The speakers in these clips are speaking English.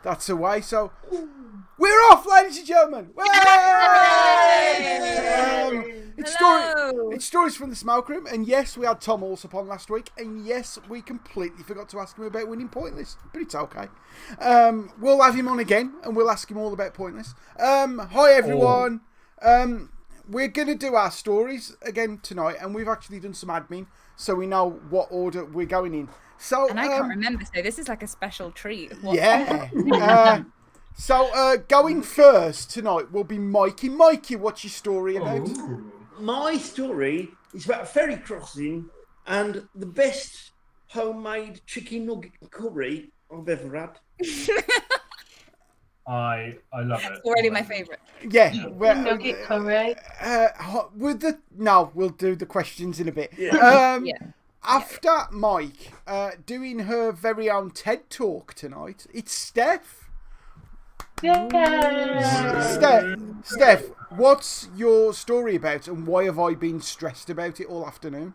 that's away. So we're off, ladies and gentlemen. It's stories from the smoke room, and yes, we had Tom Alsop on last week, and yes, we completely forgot to ask him about winning Pointless, but it's okay. We'll have him on again, and we'll ask him all about Pointless. Hi everyone. We're going to do our stories again tonight, and we've actually done some admin, so we know what order we're going in. So, and I can't remember, so this is like a special treat. Yeah. So, going first tonight will be Mikey. Mikey, what's your story about? My story is about a ferry crossing and the best homemade chicken nugget curry I've ever had. I love it. It's already my favourite. Yeah. Nugget curry. We'll do the questions in a bit. Yeah. After Mike doing her very own TED Talk tonight, it's Steph. Yeah. Steph, what's your story about, and why have I been stressed about it all afternoon?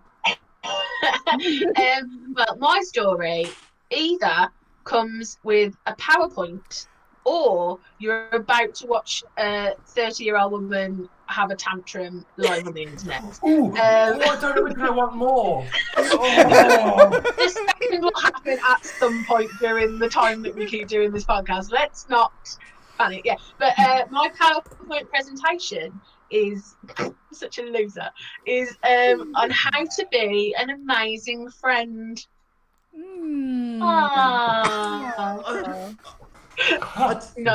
Well, my story either comes with a PowerPoint, or you're about to watch a 30-year-old woman have a tantrum live on the internet. I don't know which I want more. This second will happen at some point during the time that we keep doing this podcast. Let's not panic. Yeah, but my PowerPoint presentation is such a loser. Is on how to be an amazing friend. Not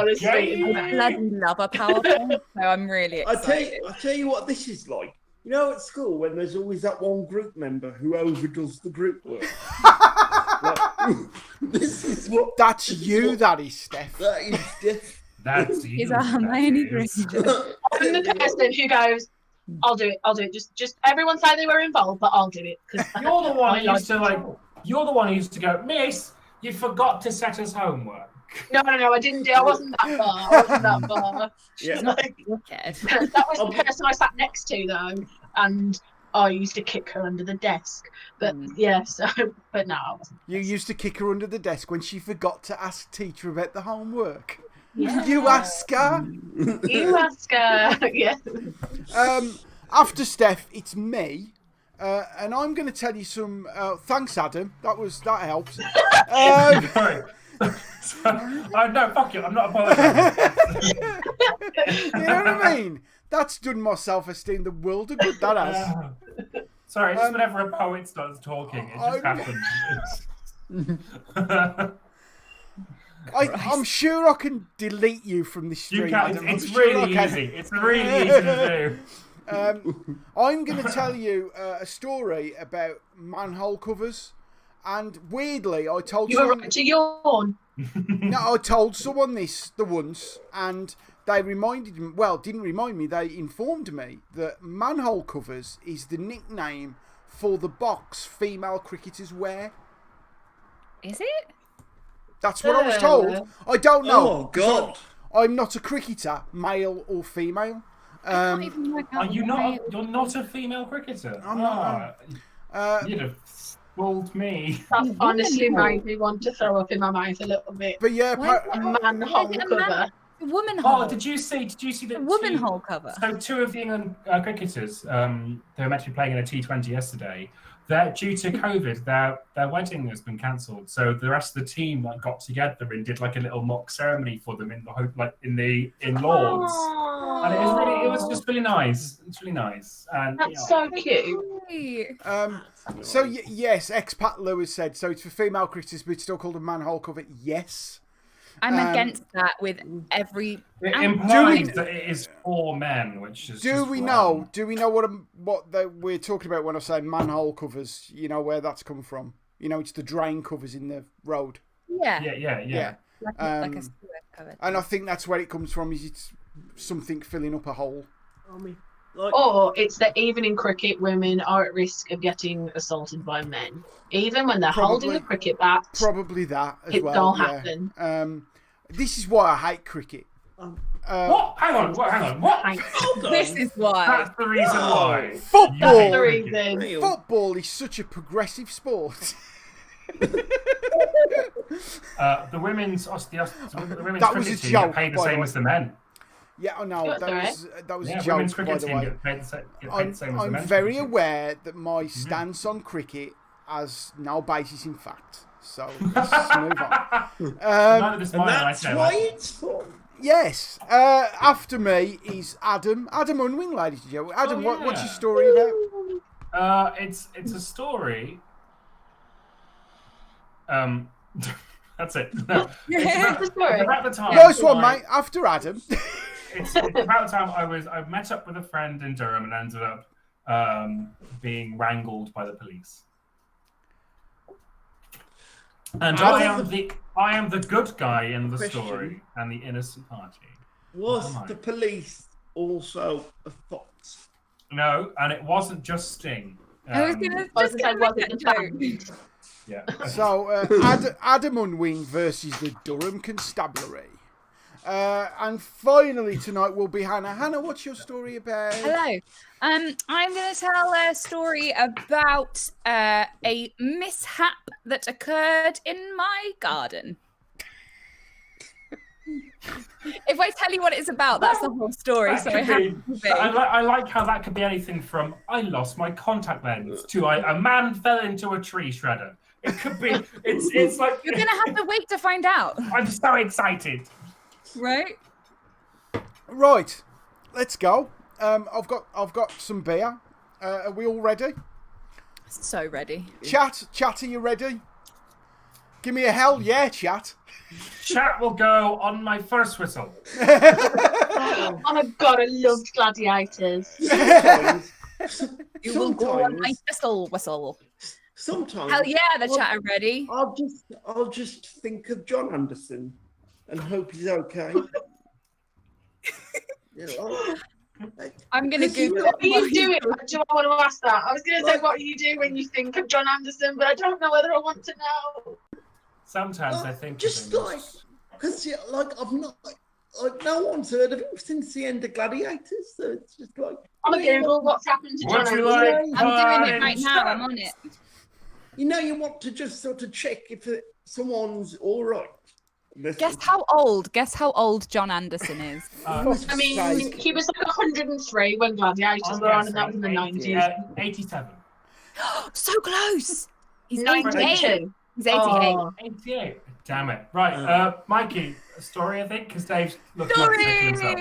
as sweet. I love a PowerPoint, so I'm really excited. I'll tell you what this is like. You know, at school when there's always that one group member who overdoes the group work. This is what. That's you. That is Steph. That is Steph. That's you. Is a Hermione Granger. I'm the person who goes, I'll do it. Just everyone say they were involved, but I'll do it. You're the one who used to You're the one who used to go, Miss, you forgot to set us homework. No, I didn't do. I wasn't that far. Yeah. That was the person I sat next to though, and I used to kick her under the desk. But but no, I wasn't. You used to kick her under the desk when she forgot to ask teacher about the homework. Yeah. You ask her. Yeah. After Steph, it's me. And I'm going to tell you some. Thanks, Adam. That helps. No, fuck you. I'm not apologising. You know what I mean? That's done my self-esteem the world of good. That has. Sorry, just whenever a poet starts talking, it just happens. I'm sure I can delete you from this stream. You can. It's really easy. It's really easy to do. I'm going to tell you a story about manhole covers, and weirdly, I told you were right to yawn. No, I told someone this once, and they reminded me. Well, didn't remind me. They informed me that manhole covers is the nickname for the box female cricketers wear. Is it? That's what I was told. I don't know. Oh God! I'm not a cricketer, male or female. I can't even work out. Are you not? You're not a female cricketer. I'm not. You'd have fooled me. That honestly made me want to throw up in my mouth a little bit. But yeah, a manhole cover. Woman hole. Oh, did you see the woman hole cover? So two of the England cricketers, they were meant to be playing in a T20 yesterday. Due to COVID, their wedding has been cancelled. So the rest of the team got together and did like a little mock ceremony for them in Lords. And it was just really nice. It's really nice. And that's so cute. So yes, expat Lewis said so. It's for female cricketers, but it's still called a manhole cover. Yes. I'm against that with every. It implies that it is for men, which is. Do we know what we're talking about when I say manhole covers? You know where that's come from. You know, it's the drain covers in the road. Yeah. Like a sewer cover. And I think that's where it comes from. Is it's something filling up a hole. Or it's that even in cricket, women are at risk of getting assaulted by men, even when they're holding a cricket bat. Probably that as well. It don't happen. This is why I hate cricket. What? Hang on. What? This is why. That's the reason why. Football. That's the reason. Football is such a progressive sport. The women's That was a cricket team joke, get paid the by the same way. as the men. Yeah, I know. That was a joke, women's by cricket the team way. get paid the same as the I'm men's very cricket team. aware that my stance on cricket has no basis in fact. So let's move on. Neither does And mine, that's I why say. it's fun. Yes. After me is Adam. Adam Unwin, ladies and gentlemen. Adam, Oh, what's yeah. your story about? It's a story. That's it. No, It's a story. it's about the time. Nice one, mate. After Adam. It's about the time I met up with a friend in Durham and ended up being wrangled by the police. And I am the good guy in the story and the innocent party. Was the police also a fox? No, and it wasn't just Sting. I was going to was it the joke? Yeah. So, Adam Unwin versus the Durham Constabulary. And finally tonight will be Hannah. Hannah, what's your story about? Hello. I'm going to tell a story about a mishap that occurred in my garden. If I tell you what it's about, that's the whole story. So I like how that could be anything from I lost my contact lens to a man fell into a tree shredder. It could be. It's like you're going to have to wait to find out. I'm so excited. Right? Right, let's go. I've got some beer. Are we all ready? So ready. Chat, are you ready? Give me a hell yeah, chat. Chat will go on my first whistle. Oh my god, I loved Gladiators. You will go on my whistle. Sometimes. Hell yeah, the chat are ready. I'll just think of John Anderson and hope he's okay. I'm going to Google What are you doing? Do I want to ask that? I was going to say, what do you do when you think of John Anderson, but I don't know whether I want to know. Sometimes I think just because I've not no one's heard of him since the end of Gladiators, so it's just like I'm gonna Google what's happened to John Anderson. I'm doing it right now. I'm on it. You want to just sort of check if someone's all right. Guess how old John Anderson is. I mean, he was like 103 when Gladiators were on, and that was in the 90s. 87. So close. He's 92. He's 88. Oh. 88. Damn it. Right, Mikey, a story, I think, because Dave's looking up to himself.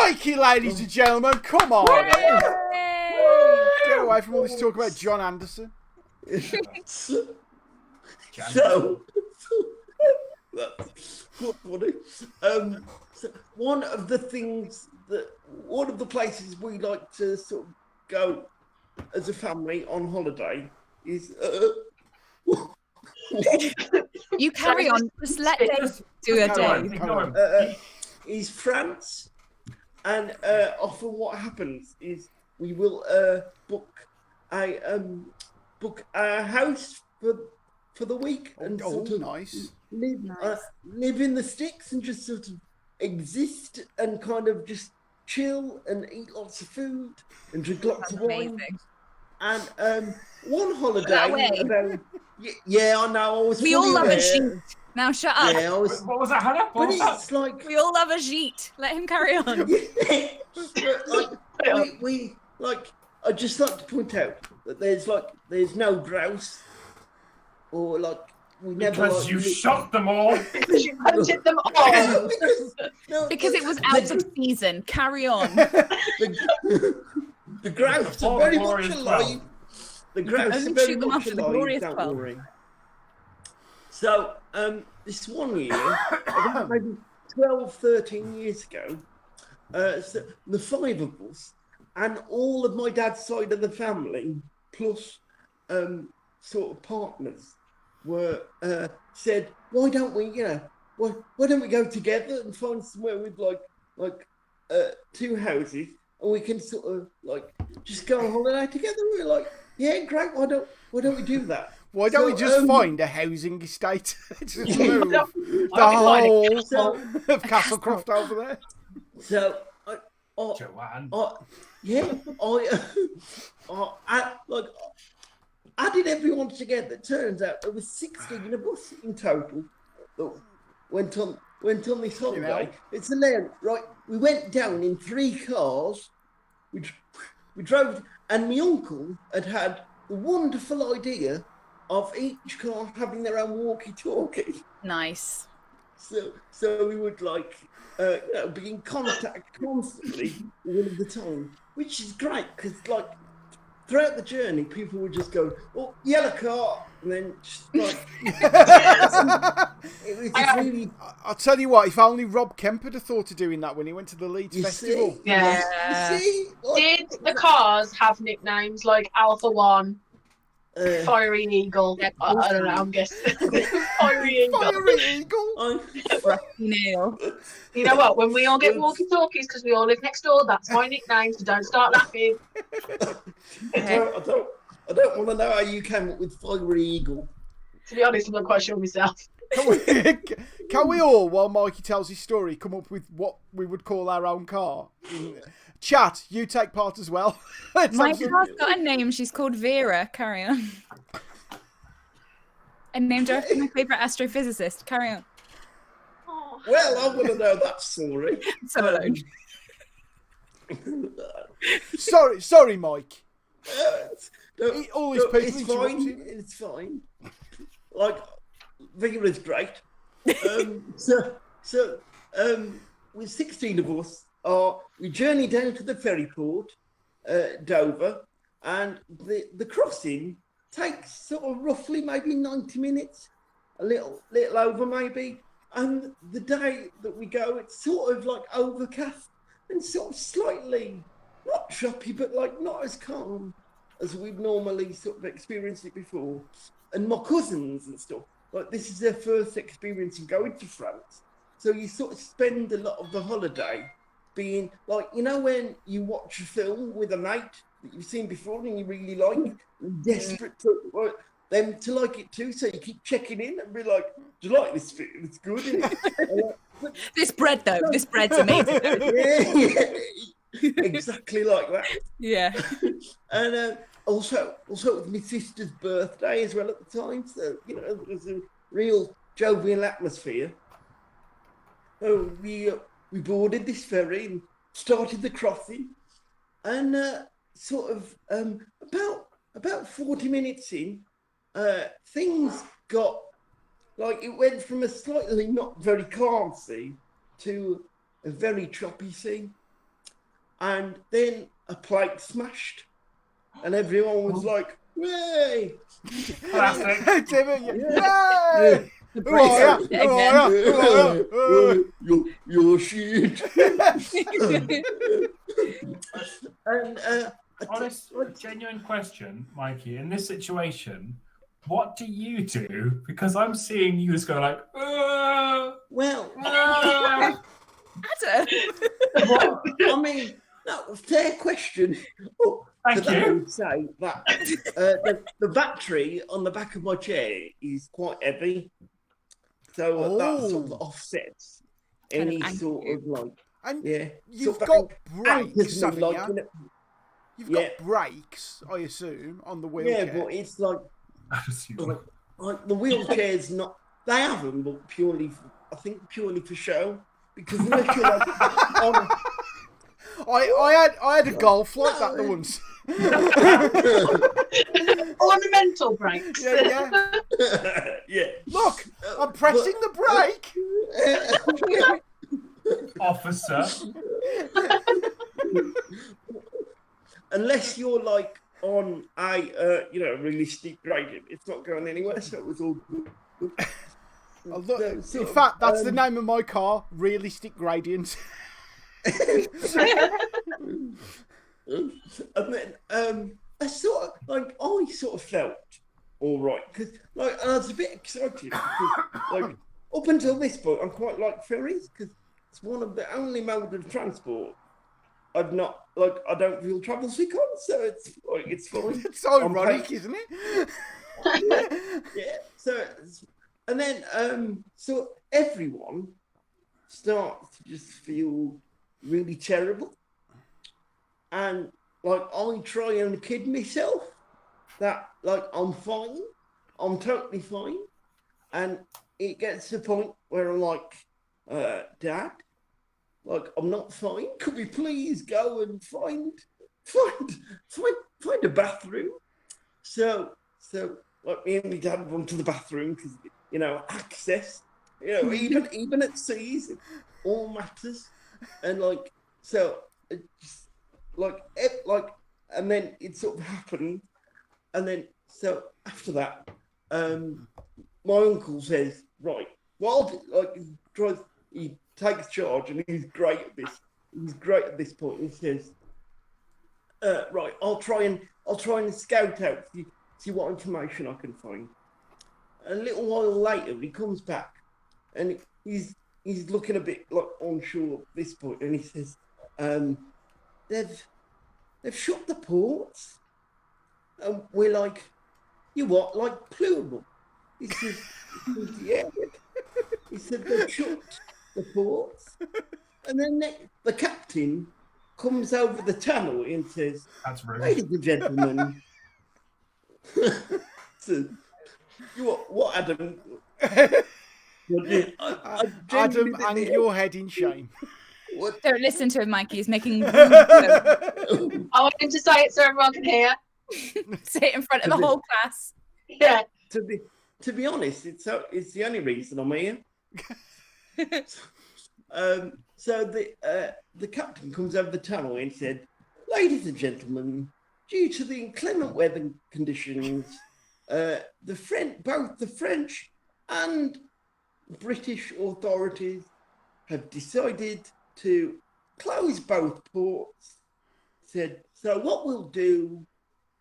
Mikey, ladies and gentlemen, come on. Get away from all this talk about John Anderson. So funny. So one of the places we like to sort of go as a family on holiday is you carry on. Just let Dave do a day. Is France, and often what happens is we will book a house for the week and sort of nice. Live in the sticks and just sort of exist and kind of just chill and eat lots of food and drink lots of wine. And one holiday about I know. We all love a sheet. Now shut up. Yeah, what was that, Hannah? But it's like we all love a sheet. Let him carry on. we I just like to point out that there's no grouse or we never because you shot them all. Because you hunted them all. Because it was out of season. Carry on. The grouse are very much alive. The grouse are very much alive. Don't worry. So this one year, about maybe 12, 13 years ago, so the five of us and all of my dad's side of the family, plus sort of partners, were said, why don't we go together and find somewhere with like two houses and we can sort of just go on holiday together? We're like, yeah, great. Why don't we do that? Why don't we just find a housing estate? Just move the whole of Castlecroft over there. So, added everyone together, it turns out there was 16 of us in total that went on this holiday. It's hilarious, right? We went down in 3 cars. We drove, and my uncle had the wonderful idea of each car having their own walkie-talkie. Nice. So we would be in contact constantly all of the time, which is great because throughout the journey, people would just go, "Oh, yellow car," and then just it was just really. I'll tell you what. If only Rob Kemp had thought of doing that when he went to the Leeds Festival. See? Yeah. You see? Did the cars have nicknames like Alpha One, Fiery Eagle? I don't know. I'm guessing Fiery Eagle. Fiery Eagle. Nail. You know what? When we all get walkie-talkies because we all live next door, that's my nickname. So don't start laughing. I don't want to know how you came up with Fiery Eagle. To be honest, I'm not quite sure myself. Can we all, while Mikey tells his story, come up with what we would call our own car? Chat, you take part as well. My car's got a name. She's called Vera. Carry on. And named her after my favourite astrophysicist. Carry on. Well, I want to know that story. So alone. Sorry, Mike. All these people it's fine. It's fine. Vera is great. With 16 of us, we journeyed down to the ferry port, Dover, and the crossing takes sort of roughly maybe 90 minutes, a little over maybe. And the day that we go, it's sort of overcast and sort of slightly not choppy, but not as calm as we've normally sort of experienced it before. And my cousins and stuff, this is their first experience of going to France. So you sort of spend a lot of the holiday being when you watch a film with a mate that you've seen before and you really like, and desperate to them to like it too. So you keep checking in and be like, "Do you like this film? It's good, isn't it?" This bread, though. This bread's amazing. Yeah, exactly like that. Yeah. And also it was my sister's birthday as well at the time. So, it was a real jovial atmosphere. So we boarded this ferry and started the crossing. And about 40 minutes in, things got, it went from a slightly not very calm sea to a very choppy sea. And then a plate smashed, and everyone was like, "Yay!" Classic. Yay! You're shit. And honest, genuine question, Mikey. In this situation, what do you do? Because I'm seeing you just go like, well, Adam. well, I mean, no, fair question. Thank you. I would say that the battery on the back of my chair is quite heavy, so that sort of offsets any sort of And yeah. you've sort got of brakes, haven't like, you? You've got brakes, I assume, on the wheelchair. Yeah, but it's like the wheelchair's not. They have them, but purely for show. Because unless you're on I had a golf like that once. Ornamental brakes. Yeah. yeah. Look, I'm pressing the brake. officer. Unless you're on a really steep gradient, it's not going anywhere. So it was all good. In fact, that's the name of my car, Realistic Gradient. And then I sort of felt all right because I was a bit excited because, up until this point I'm quite like ferries because it's one of the only mode of transport I've not I don't feel travel sick on, so it's fine. It's ironic, isn't it? Yeah. So and then so everyone starts to just feel really terrible. And I try and kid myself that like I'm fine, I'm totally fine, and it gets to the point where I'm like, Dad, like I'm not fine. Could we please go and find a bathroom? So like me and my dad run to the bathroom because access, even at seas, it all matters, and like so, it just, and then it sort of happened, and then so after that, my uncle says, right, well, like he takes charge, and he's great at this. He's great at this point. He says, right, I'll try and scout out, see what information I can find. A little while later, he comes back, and he's looking a bit like unsure at this point, and he says, they've shut the ports, and we're like, you what, like plural? He says, yeah. He said they've shut the ports, and then the captain comes over the tunnel and says, "That's rude. Ladies and gentlemen." So, what, Adam? Adam, hang your head in shame. What? Don't listen to him, Mikey. He's making. I want him to say it so everyone can hear. Say it in front of the whole class. Yeah. To be honest, it's the only reason I'm here. So the captain comes over the tunnel and said, "Ladies and gentlemen, due to the inclement weather conditions, both the French and British authorities have decided to close both ports." Said, "So what we'll do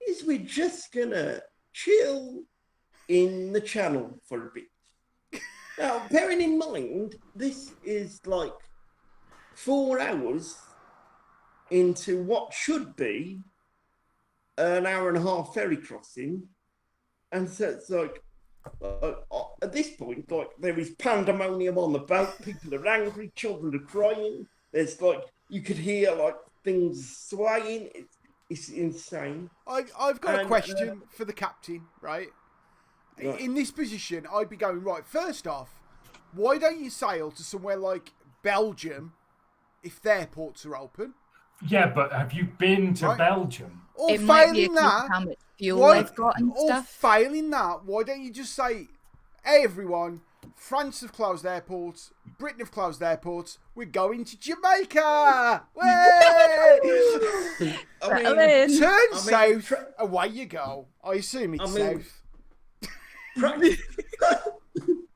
is we're just gonna chill in the channel for a bit." Now, bearing in mind, this is like 4 hours into what should be an hour and a half ferry crossing. And so it's like, at this point, like there is pandemonium on the boat. People are angry, children are crying. There's like, you could hear like things swaying. It's insane. I've got a question for the captain, right? Right. In this position, I'd be going, right, first off, why don't you sail to somewhere like Belgium if their ports are open? Yeah, but have you been to Belgium? Or It might be a failing case of that, how much fuel why, they've got and or stuff. failing that, why don't you just say, hey everyone, France have closed their ports, Britain have closed their ports, we're going to Jamaica! Way! Turn south, away you go. I assume it's south.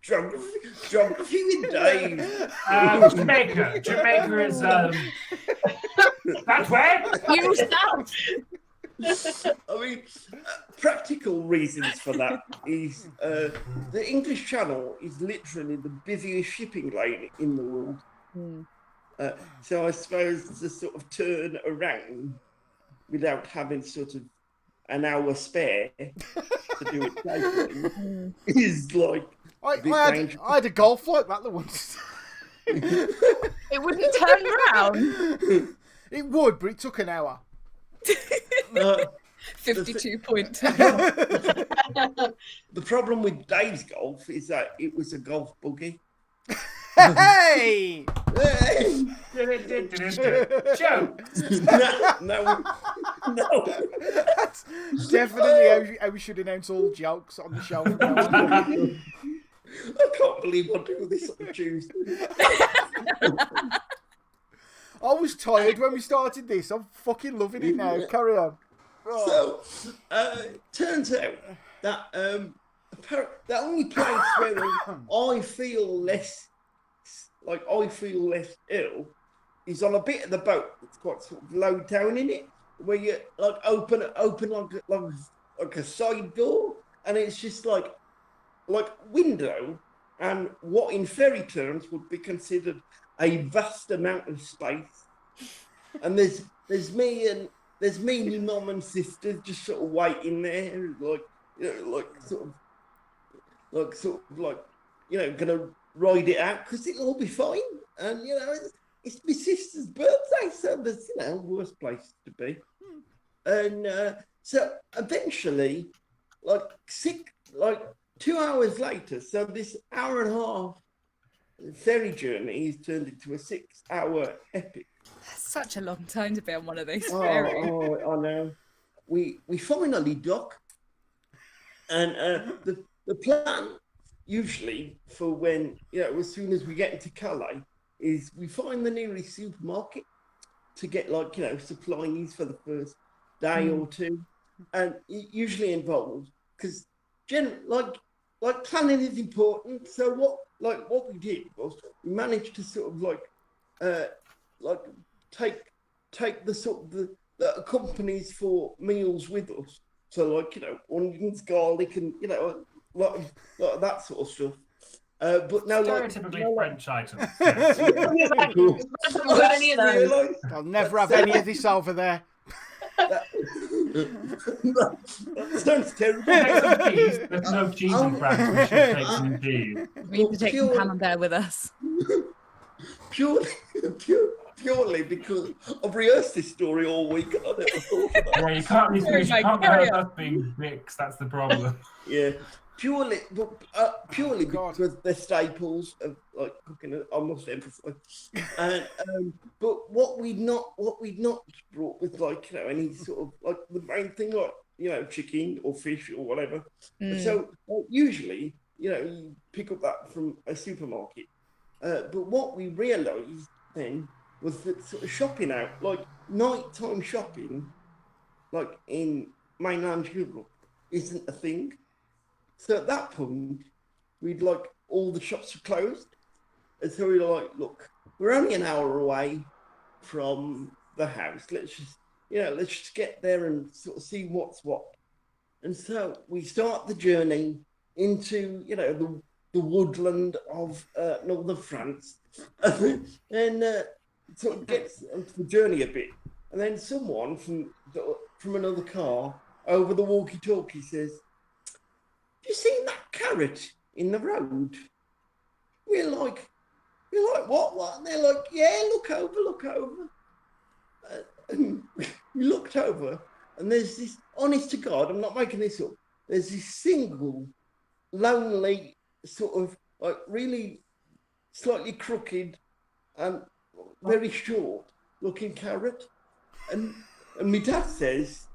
Geography with Dave. Jamaica. Jamaica is that's where You south. I mean, practical reasons for that is the English Channel is literally the busiest shipping lane in the world. So I suppose to sort of turn around without having sort of an hour spare to do it safely is like I had a golf like that once. It wouldn't turn round. It would, but it took an hour. 52 point. The problem with Dave's golf is that it was a golf buggy. Hey! Joke. No. That's definitely how we should announce all jokes on the show. I can't believe I do this on Tuesday. I was tired when we started this. I'm fucking loving it now. Carry on. So, turns out that the only place where I feel less ill is on a bit of the boat that's quite sort of low down in it, where you like open like a side door, and it's just like window, and what in ferry terms would be considered a vast amount of space. And there's me and my mum and sister just sort of waiting there, gonna ride it out because it'll all be fine. And it's my sister's birthday, so there's worse place to be. And So eventually, like 2 hours later, so this hour and a half ferry journey is turned into a 6-hour epic. That's such a long time to be on one of those ferries. Oh, I know. We finally dock, and the plan usually for when as soon as we get into Calais is we find the nearest supermarket to get supplies for the first day or two, and it usually involves because planning is important. So what we did was we managed to sort of take the sort of the accompanies for meals with us. So onions, garlic, and a lot of that sort of stuff. But no, stereotypically French items. I'll never have any of this over there. That sounds terrible. There's no cheese in France. We should take some cheese. We need to take some camembert with us. Purely because I've rehearsed this story all week. And I never thought of that. Yeah, you can't rehearse us being dicks. That's the problem. Yeah. Purely because they're staples of cooking. I must emphasise. And but what we'd not brought with any sort of the main thing chicken or fish or whatever. So usually you pick up that from a supermarket. But what we realised then was that sort of shopping out, nighttime shopping, in mainland Europe, isn't a thing. So at that point, we'd all the shops were closed. And so we were look, we're only an hour away from the house. Let's just get there and sort of see what's what. And so we start the journey into, the woodland of northern France. And sort of gets onto the journey a bit. And then someone from another car over the walkie-talkie says, "Have you seen that carrot in the road?" We're like, what? And they're like, "Yeah, look over. And we looked over, and there's this, honest to God, I'm not making this up, there's this single, lonely, sort of, really slightly crooked and very short looking carrot. And my dad says,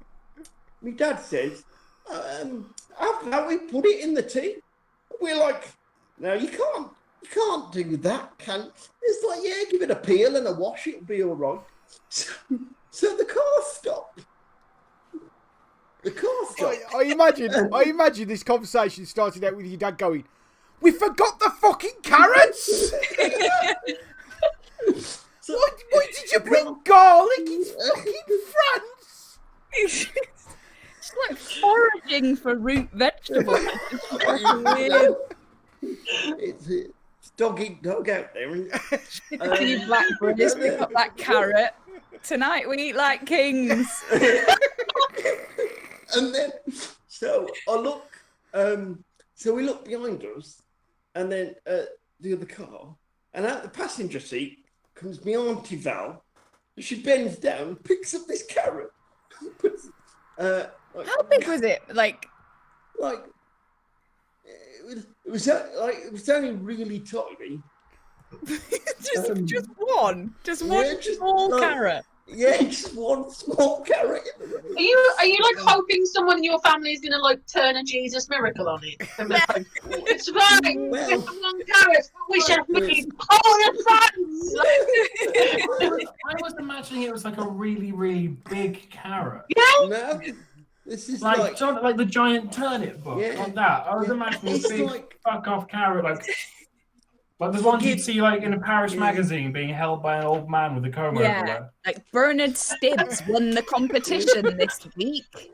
how we put it in the tea? We're like, "No, you can't do that, can you?" It's like, "Yeah, give it a peel and a wash, it'll be all right." So the car stopped. I imagine this conversation started out with your dad going, "We forgot the fucking carrots." Why did you bring garlic? It's fucking France. It's like foraging for root vegetables. It's dog eat dog out there. You blackberries, pick up that carrot. Tonight we eat like kings. And then, so I look, so we look behind us, and then the other car, and out the passenger seat comes my Auntie Val. She bends down, picks up this carrot. How big was it? It was only really tiny. just one small carrot. Yeah, just one small carrot. Are you hoping someone in your family is gonna turn a Jesus miracle on it? It's fine. Well, Just one carrot. We should have made all of France. I was imagining it was a really, really big carrot. Yeah. No, this is like the giant turnip book. Yeah. Like that. I was imagining It's a big fuck off carrot, like the ones you'd see in a parish magazine being held by an old man with a comb over Yeah, Bernard Stibbs won the competition this week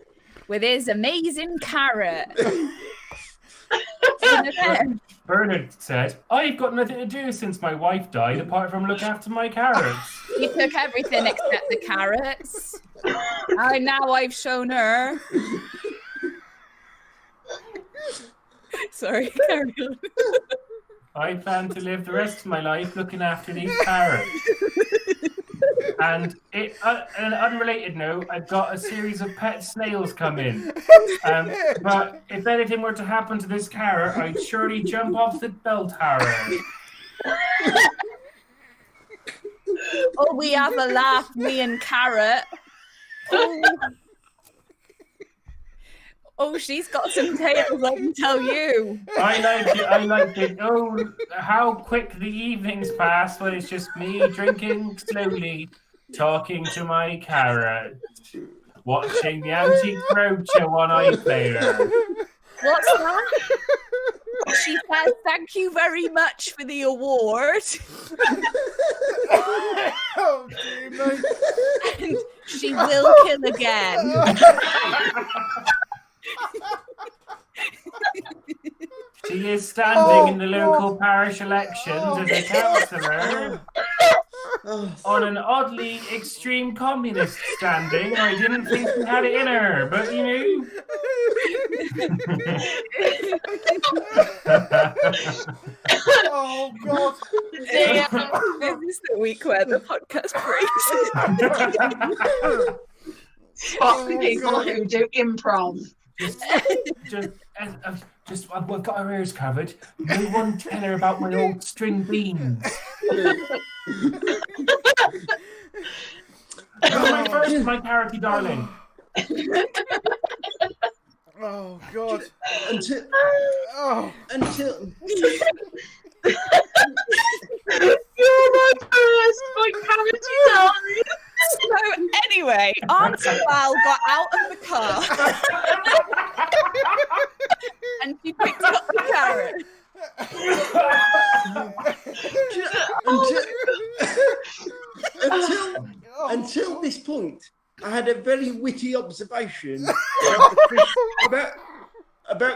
with his amazing carrot. Bernard said, "I've got nothing to do since my wife died apart from look after my carrots." He took everything except the carrots. Now I've shown her. Sorry, carry on. I plan to live the rest of my life looking after these carrots. And on an unrelated note, I've got a series of pet snails coming. But if anything were to happen to this carrot, I'd surely jump off the bell tower. Oh, we have a laugh, me and Carrot. Oh, she's got some tales, I can tell you. I like it. Oh, how quick the evenings pass when it's just me drinking slowly, talking to my carrot, watching the anti-croacher one-eye player. What's that? She says, thank you very much for the award. Oh, dear me. And she will kill again. She is standing in the local parish elections as a councillor on an oddly extreme communist standing. I didn't think she had it in her, but you know. Oh, God. This is the week where the podcast breaks. Spot the people who do improv. Just, we've got our ears covered. No one tell her about my old string beans. My first, my carroty darling. Oh, God. Until You're my first, my carroty darling. So anyway, Auntie Val got out of the car and she picked up the carrot. Until this point, I had a very witty observation about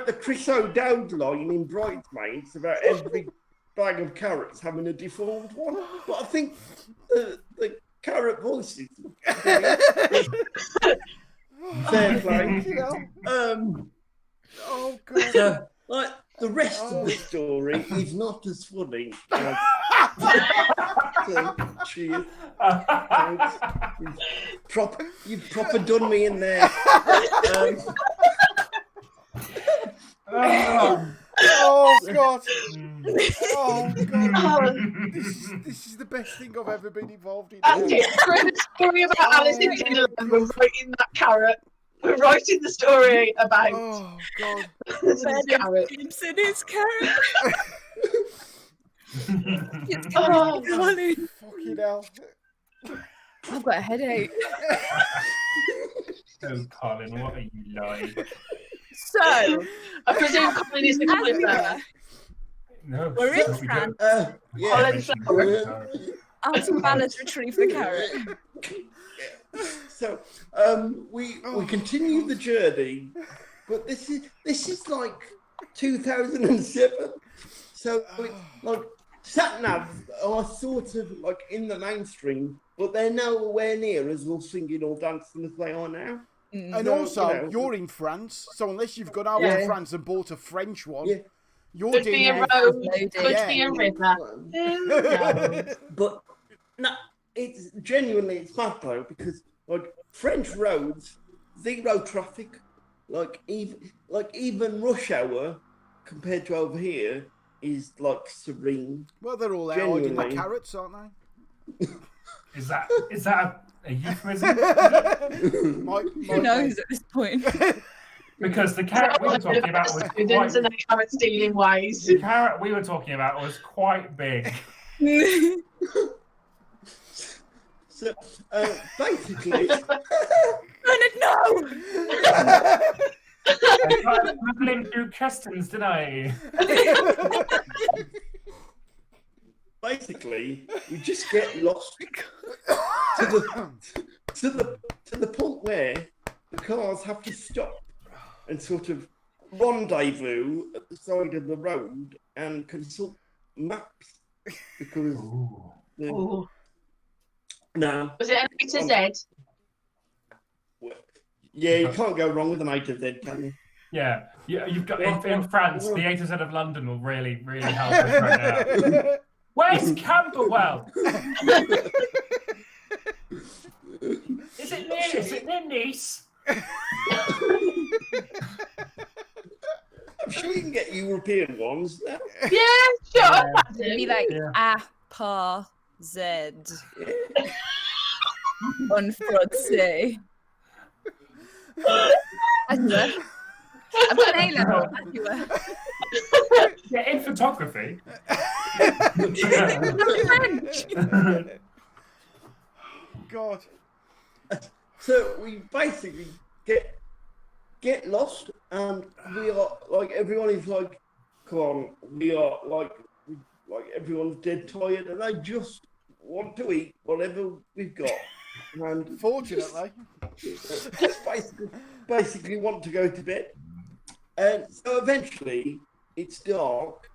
the Chris O'Dowd line in Bridesmaids about every bag of carrots having a deformed one. But I think the carrot voices. Fair play. Oh, God. So, like, the rest of the story is not as funny as. So, cheers. Thanks. You've proper done me in there. Oh, God. Oh, God. This is the best thing I've ever been involved in. That's it. The story about Alice in Wonderland. We're writing that carrot. We're writing the story about God. this carrot. Simpson is carrot. Oh, Fucking hell. I've got a headache. Oh, Colin, what are you like? So, I presume Colin is the Cauliflower. No, we're in France. Colin Flower. Auntie Val has retrieved the carrot. So we continue the journey, but this is like 2007. So it's like sat nav are sort of like in the mainstream, but they're nowhere near as well singing or dancing as they are now. And So, also, you're in France, so unless you've gone over to France and bought a French one, you're Could doing be a it. road, could be a river. But no, it's genuinely it's mad though, because like French roads, zero traffic, like even rush hour compared to over here is like serene. Well, they're all out hiding the carrots, aren't they? Is that a euphemism? Who knows at this point? Because the carrot we were talking about was Students and their carrot stealing ways. the carrot we were talking about was quite big. So basically, Bernard, no! I tried travelling through customs, didn't I? basically, you just get lost to the point where the cars have to stop and sort of rendezvous at the side of the road and consult maps because no. Was it an A to Z? Yeah, you can't go wrong with an A to Z, can you? Yeah, you've got in France, the A to Z of London will really, really help us right now. Where's Camberwell? Is it near Nice? I'm sure you can get European ones now. Yeah, shut up, It'd be Adam. like Z on Francais. I've got an A-level. Yeah, in photography. God. So we basically get lost, and we are like, everyone is like, come on, we are like everyone's dead tired, and they just want to eat whatever we've got. And Fortunately. just basically want to go to bed. And so eventually it's dark,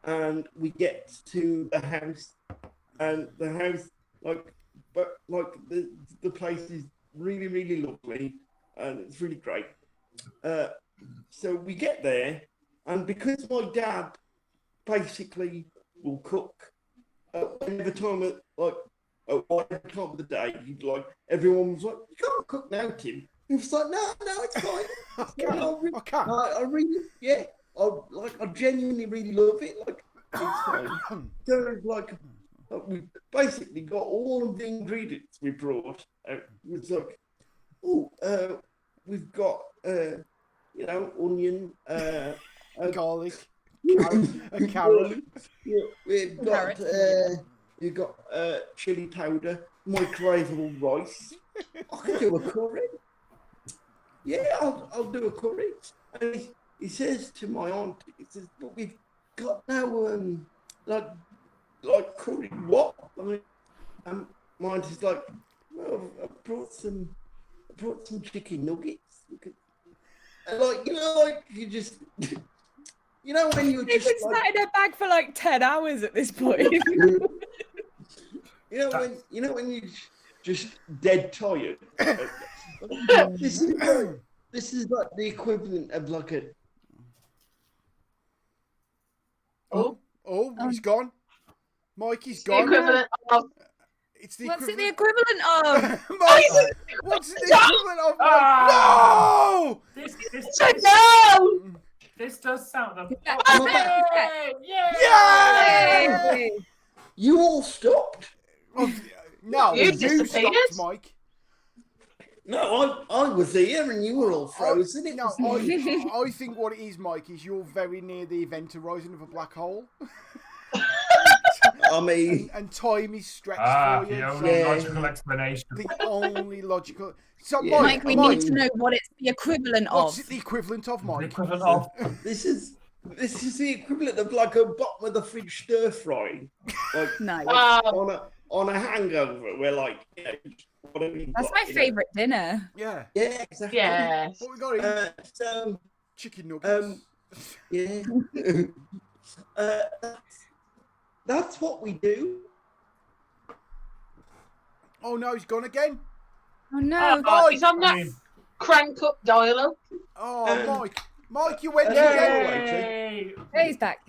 and we get to the house, and the house, the place is really, really lovely, and it's really great. So we get there, and because my dad basically will cook whatever time of the day, everyone was like, "You can't cook now, Tim." He was like, "No, it's fine. I can't. I really, yeah, I genuinely really love it. Like, it's fine." So we basically got all of the ingredients we brought. It was like, we've got onion, Garlic, carrot. Yeah, we've got chili powder, microwavable rice. I can do a curry. Yeah, I'll do a curry. And he says to my aunt, he says, "But we've got no like curry." What? My aunt is like, "Well, I brought some chicken nuggets." And you just. You know when you're They've just been sat in a bag for like 10 hours at this point. when you just dead tired. This is like the equivalent of like a. He's gone. Mikey's The gone. equivalent of. It's the What's it the equivalent. equivalent of? What's the equivalent of? No! This does sound. Yay! You all stopped. No, You you disappeared. stopped, Mike. No, I was here and you were all frozen. I think what it is, Mike, is you're very near the event horizon of a black hole. I mean, and time is stretched for you. The only logical explanation. The only logical. So, Mike, we need to know what it's the equivalent of. What's it the equivalent of, Mike? The equivalent of. This is the equivalent of like a bottom of the fridge stir frying, like Nice. on a hangover. Where whatever you've That's got, my favourite dinner. Yeah. Yeah, exactly. Yeah. What we got here? So Chicken nuggets. yeah. That's what we do. Oh no, he's gone again. Oh no. He's on that crank up dial-up. Oh, Mike, you went again. Yay! Yeah, he's back.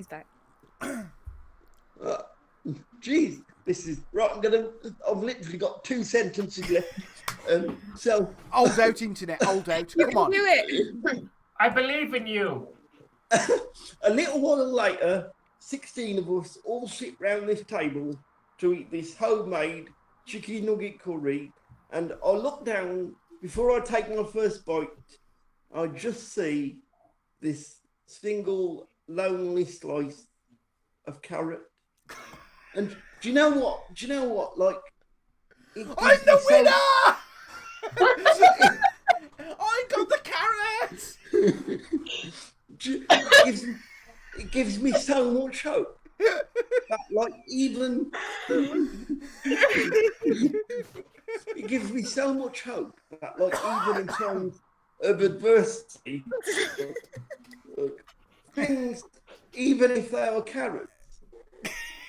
Jeez, this is right. I've literally got 2 sentences left. So Hold out, internet. Hold out. You Come can on. do it. I believe in you. a little while later, 16 of us all sit round this table to eat this homemade chicken nugget curry. And I look down, before I take my first bite, I just see this single lonely slice of carrot. And do you know what? Like, I'm the winner! I got the carrots! It gives me so much hope. That, like, even it gives me so much hope that, like, even in times of adversity, things, even if they are carrots,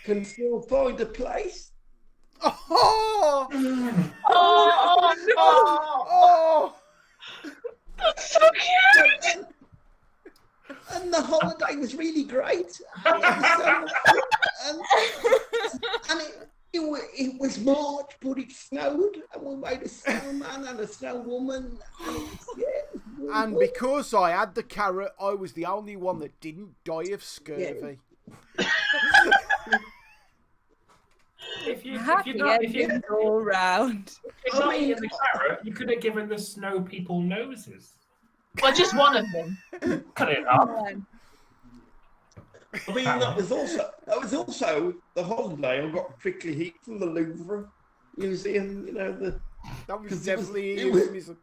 can still find a place. Oh! Oh no! Oh! That's so cute. And the holiday was really great. And it was March, but it snowed, and we made a snowman and a snowwoman. And because I had the carrot, I was the only one that didn't die of scurvy. If you all round. not eaten the carrot, you could have given the snow people noses. Well, just one of them. Cut it up. I mean, that was also the holiday. I got prickly heat from the Louvre Museum. That was definitely a euphemism.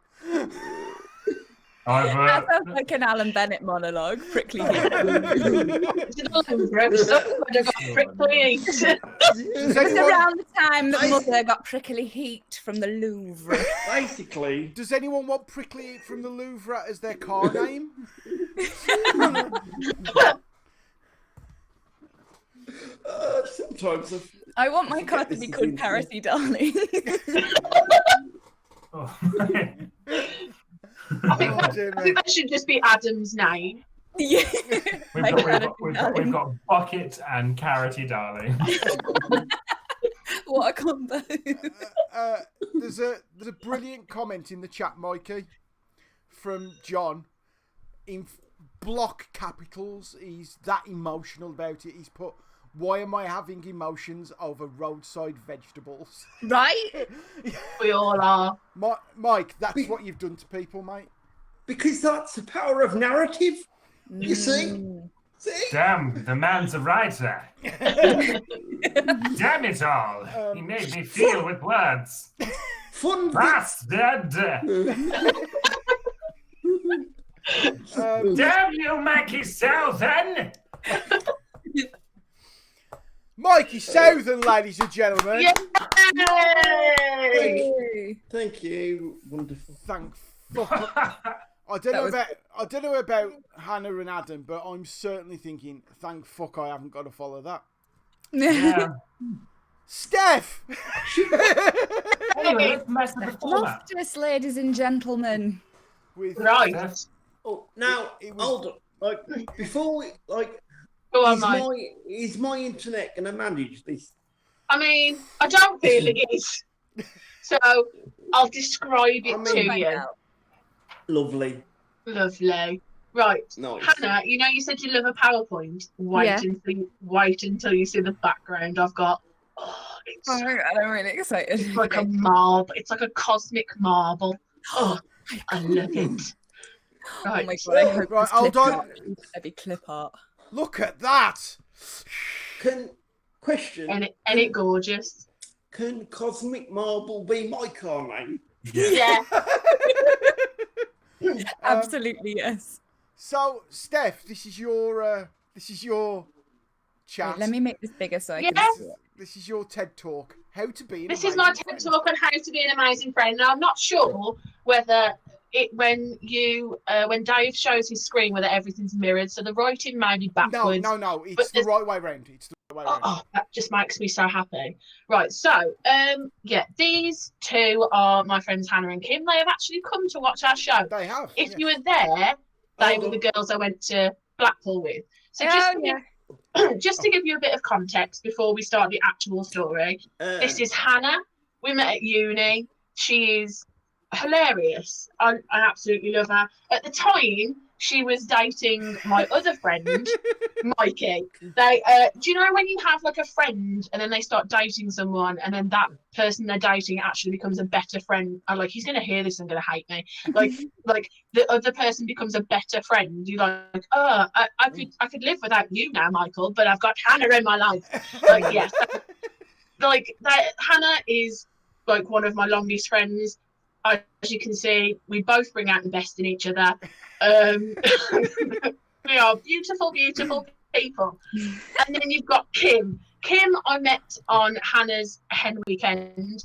That sounds like an Alan Bennett monologue. Prickly heat. It's around the time that Mother got prickly heat from the Louvre. Basically. Does anyone want prickly heat from the Louvre as their car name? Sometimes I want my car to be called Carroty Darling. I think that should just be Adam's name. Yeah. We've got Bucket and Carroty Darling. What a combo. There's a brilliant comment in the chat, Mikey, from John. In block capitals, he's that emotional about it. He's put, "Why am I having emotions over roadside vegetables?" Right? We all are. Mike, that's what you've done to people, mate. Because that's the power of narrative. You see? Damn, the man's a writer. Damn it all. He made me feel with words. Fun Bastard. Damn you, Mikey Southern. Mikey Southern, ladies and gentlemen. Yay! Thank you. Wonderful. Thank fuck. I don't know about Hannah and Adam, but I'm certainly thinking, thank fuck I haven't got to follow that. Yeah. Steph! Anyway, let's mess with the format. Loftus, ladies and gentlemen. With Right. Oh, now, hold on. Like, before we, like, Go on, Mike. is my internet going to manage this? I mean, I don't feel it is. So I'll describe it to you. Lovely. Lovely. Right. Nice. Hannah, you said you love a PowerPoint. Wait until you see the background I've got. Oh, I'm really excited. It's like a marble. It's like a cosmic marble. Oh, I love it. Right. Oh my god, I hope Right, this hold clip on. art is heavy clip art. Look at that! Question. And it gorgeous. Can Cosmic Marble be my car name? Yeah. Absolutely, yes. So, Steph, this is your chat. Wait, let me make this bigger so I can see it. This is your TED Talk. How to be an This amazing is my TED friend. Talk on how to be an amazing friend. Now, I'm not sure whether when Dave shows his screen whether everything's mirrored, so the writing may be backwards. No, it's the right way round. It's the right way round. Oh, that just makes me so happy. Right, so these two are my friends Hannah and Kim. They have actually come to watch our show. They have. If you were there, they were the girls I went to Blackpool with. So just to give you a bit of context before we start the actual story, this is Hannah. We met at uni. She is hilarious. I absolutely love her. At the time, she was dating my other friend, Mikey. They, do you know when you have like a friend and then they start dating someone and then that person they're dating actually becomes a better friend? I'm like, he's gonna hear this and gonna hate me. Like the other person becomes a better friend. You're like, oh, I could live without you now, Michael, but I've got Hannah in my life. Like, yes, like that. Hannah is like one of my longest friends. As you can see, we both bring out the best in each other. We are beautiful, beautiful people. And then you've got Kim. Kim, I met on Hannah's hen weekend.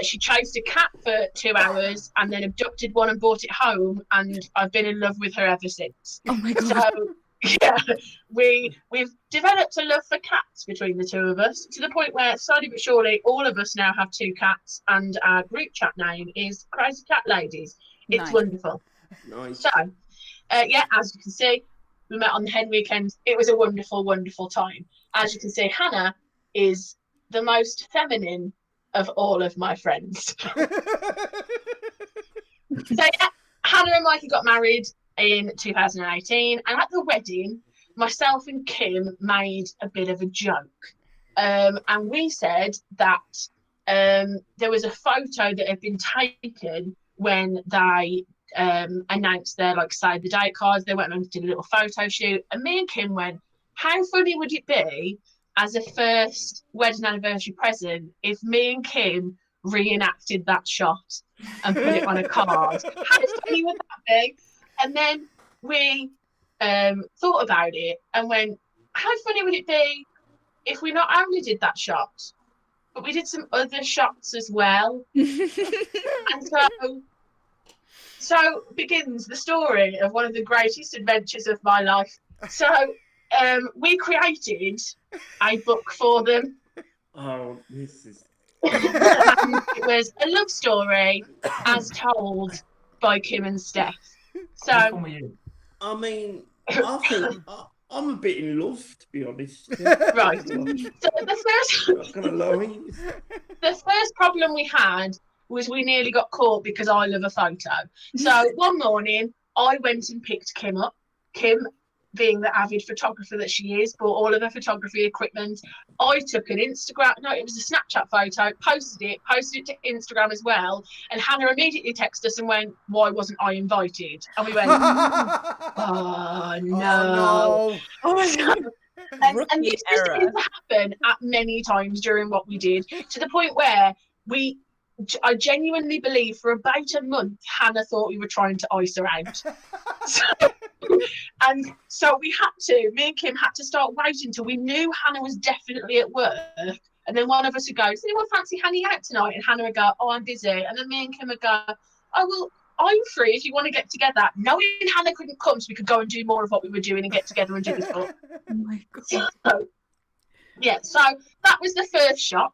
She chased a cat for 2 hours and then abducted one and brought it home. And I've been in love with her ever since. Oh my god. So, yeah, we've developed a love for cats between the two of us to the point where slowly but surely all of us now have 2 cats and our group chat name is Crazy Cat Ladies. It's wonderful. Nice. So, as you can see, we met on the hen weekend. It was a wonderful, wonderful time. As you can see, Hannah is the most feminine of all of my friends. So yeah, Hannah and Mikey got married in 2018, and at the wedding, myself and Kim made a bit of a joke. And we said that there was a photo that had been taken when they announced their save the date cards. They went and did a little photo shoot, and me and Kim went, how funny would it be as a first wedding anniversary present if me and Kim reenacted that shot and put it on a card? How funny would that be? And then we thought about it and went, how funny would it be if we not only did that shot, but we did some other shots as well? And so begins the story of one of the greatest adventures of my life. So we created a book for them. Oh, this is... And it was a love story as told by Kim and Steph. So, I mean, I think I'm a bit in love, to be honest. Right. So the first problem we had was we nearly got caught because I love a photo. So one morning I went and picked Kim up. Kim, being the avid photographer that she is, bought all of her photography equipment. I took an Instagram, no, it was a Snapchat photo, posted it to Instagram as well. And Hannah immediately texted us and went, why wasn't I invited? And we went, oh no. Oh my God. And this used to happen at many times during what we did, to the point where I genuinely believe for about a month, Hannah thought we were trying to ice her out. So me and Kim had to start waiting until we knew Hannah was definitely at work. And then one of us would go, does anyone fancy hanging out tonight? And Hannah would go, oh, I'm busy. And then me and Kim would go, oh, well, I'm free if you want to get together. Knowing Hannah couldn't come, so we could go and do more of what we were doing and get together and do this book. Oh my God. So that was the first shot.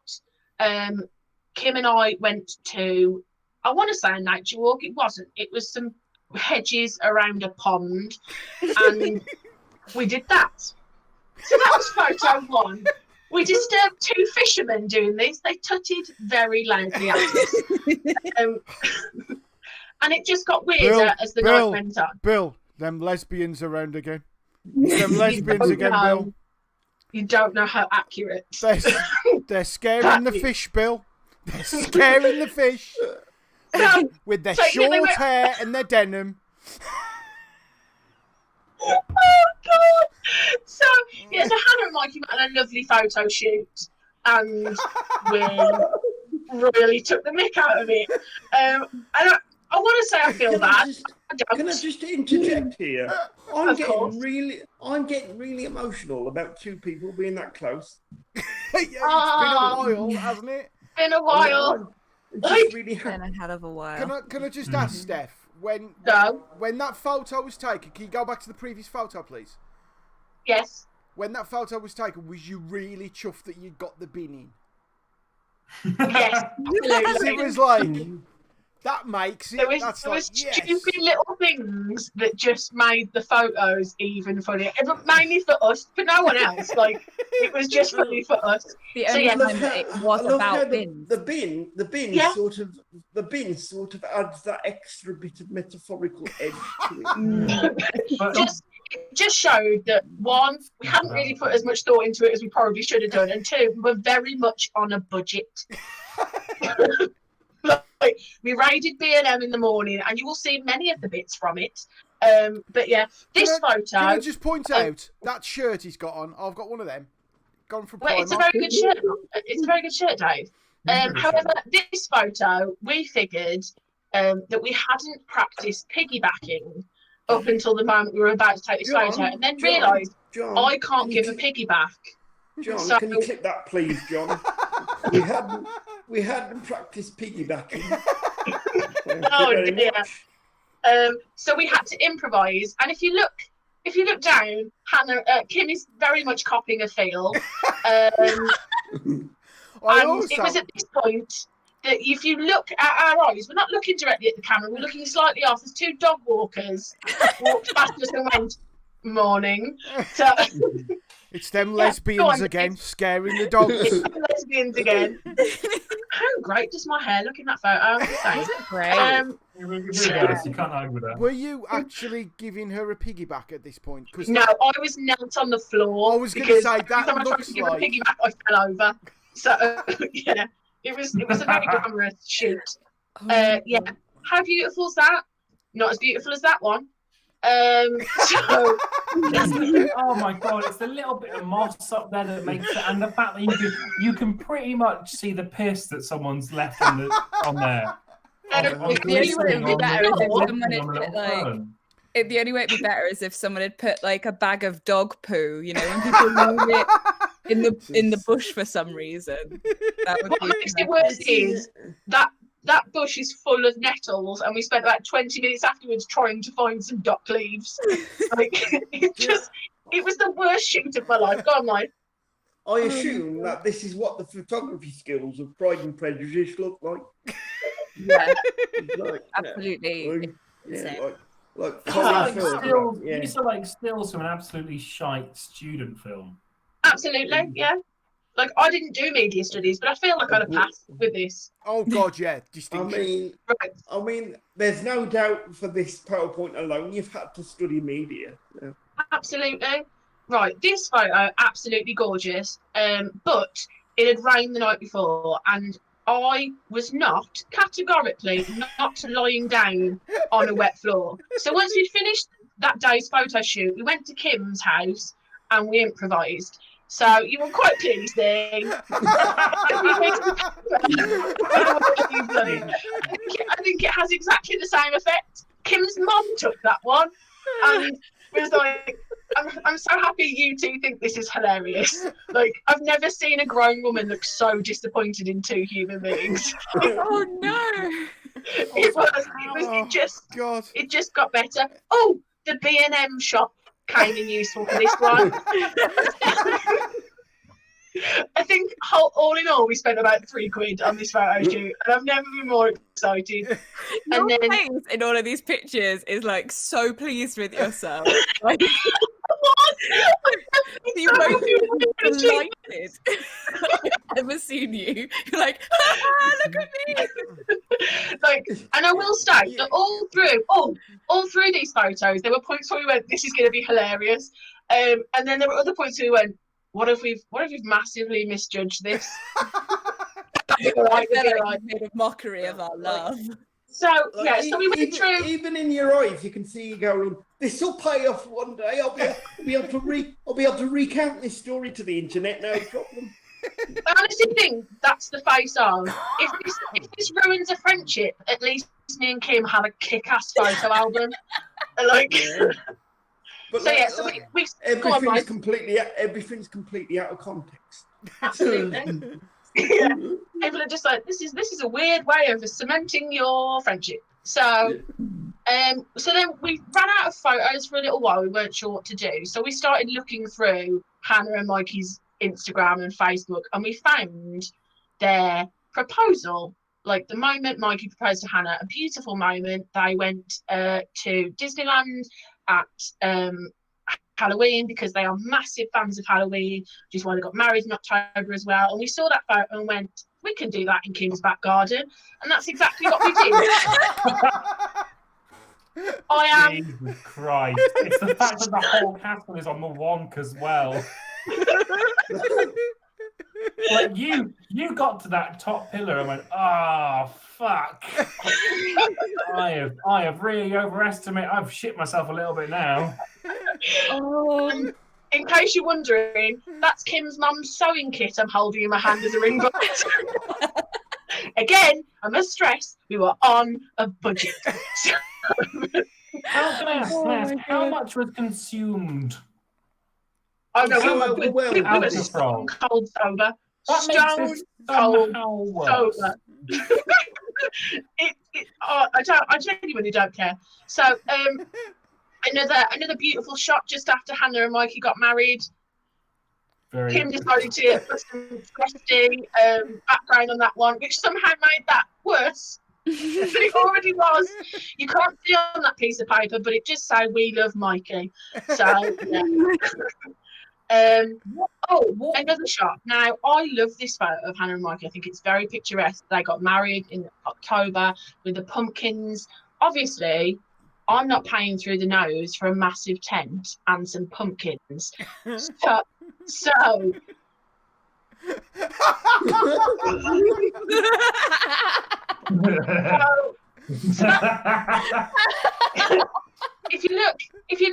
Kim and I went to, I want to say a nature walk. It wasn't. It was some hedges around a pond, and we did that. So that was photo one. We disturbed two fishermen doing this. They tutted very loudly at us. And it just got weirder as the night went on. Bill, them lesbians around again. Them lesbians again, Bill. You don't know how accurate. They're scaring the fish, Bill. They're scaring the fish. With their short hair and their denim. Oh God! So Hannah and Mikey had a lovely photo shoot, and we really took the mick out of it. I want to say I feel bad. Can I just interject here? I'm getting really emotional about two people being that close. It's been a while, hasn't it? Been a while. Just really been a hell of a while. Can I just ask Steph, when that photo was taken, can you go back to the previous photo, please? Yes. When that photo was taken, was you really chuffed that you got the bin in? Yes. It was like, that makes it. There was stupid little things that just made the photos even funnier. But mainly for us, for no one else. It was just funny for us. The only time that it was about bins. The bin sort of adds that extra bit of metaphorical edge to it. Just showed that, one, we hadn't really put as much thought into it as we probably should have done, and two, we're very much on a budget. We raided B&M in the morning, and you will see many of the bits from it. But yeah, photo. Can I just point out that shirt he's got on? I've got one of them. Gone from Primark. It's a very good shirt. It's a very good shirt, Dave. However, this photo, we figured that we hadn't practiced piggybacking up until the moment we were about to take this photo, and then realised I can't give a piggyback. John, can you clip that, please, John? We hadn't practiced piggybacking. Oh dear. So we had to improvise, and if you look down, Hannah, Kim is very much copying a feel. And it was at this point that if you look at our eyes, we're not looking directly at the camera, we're looking slightly off. There's two dog walkers walked past us and went, morning. So it's them lesbians again, scaring the dogs. It's them lesbians again. how great does my hair look in that photo? Isn't great? You can't argue with that. Were you actually giving her a piggyback at this point? No, I was knelt on the floor. I was going to say that looks like a piggyback, I fell over. So yeah, it was a very glamorous shoot. Yeah, how beautiful is that? Not as beautiful as that one. So oh my god, it's the little bit of moss up there that makes it, and the fact that you can pretty much see the piss that someone's left on there. The only way it'd be better is if someone had put the only way it'd be better is if someone had put like a bag of dog poo, you know, when people leave it in the bush for some reason. That would what makes it worse is that bush is full of nettles, and we spent about 20 minutes afterwards trying to find some dock leaves. Like it was the worst shoot of my life. Go on, like. I assume that this is what the photography skills of Pride and Prejudice look like. Yeah, like, absolutely. These are like stills from an absolutely shite student film. Absolutely, yeah. Like, I didn't do media studies, but I feel like I'd have passed with this. Oh God, yeah, distinction. I mean, there's no doubt for this PowerPoint alone, you've had to study media. Yeah. Absolutely. Right, this photo, absolutely gorgeous. But it had rained the night before, and I was categorically not lying down on a wet floor. So once we'd finished that day's photo shoot, we went to Kim's house and we improvised. So you will quite clearly see. I think it has exactly the same effect. Kim's mum took that one and was like, I'm so happy you two think this is hilarious. Like, I've never seen a grown woman look so disappointed in two human beings. Oh no! It just got better. Oh, the B&M shop came in useful for this one. I think all in all we spent about £3 on this photo shoot, and I've never been more excited. Your face in all of these pictures is like so pleased with yourself. Like, you won't be delighted. I've never seen you. You're like, look at me. Like, and I will say that all through these photos, there were points where we went, "This is going to be hilarious," and then there were other points where we went, What if we've massively misjudged this? Made a mockery of our love. So we went through. Even in your eyes, you can see you going, "This will pay off one day. I'll be able to recount this story to the internet, no problem." I honestly think that's the face on. If this ruins a friendship, at least me and Kim have a kick-ass photo album. Like. But we everything's completely out of context. Absolutely. Yeah. People are just like, this is a weird way of cementing your friendship. So so then we ran out of photos for a little while. We weren't sure what to do. So we started looking through Hannah and Mikey's Instagram and Facebook, and we found their proposal. Like the moment Mikey proposed to Hannah, a beautiful moment. They went to Disneyland at Halloween because they are massive fans of Halloween, which is why they got married in October as well. And we saw that photo and went, we can do that in Kim's back garden. And that's exactly what we did. Jesus Christ. It's the fact that the whole castle is on the wonk as well. Like you got to that top pillar and went, fuck. I have really overestimated. I've shit myself a little bit now. In case you're wondering, that's Kim's mum's sewing kit I'm holding in my hand as a ring light. Again, I must stress, we were on a budget. How can I ask, how much was consumed? Oh no, we were stone cold sober. Stone cold sober. I genuinely don't care. So another beautiful shot just after Hannah and Mikey got married. Kim decided to put some crusty background on that one, which somehow made that worse than it already was. You can't see on that piece of paper, but it just said "We love Mikey." So yeah. Another shot. Now, I love this photo of Hannah and Mikey. I think it's very picturesque. They got married in October with the pumpkins. Obviously, I'm not paying through the nose for a massive tent and some pumpkins. So if you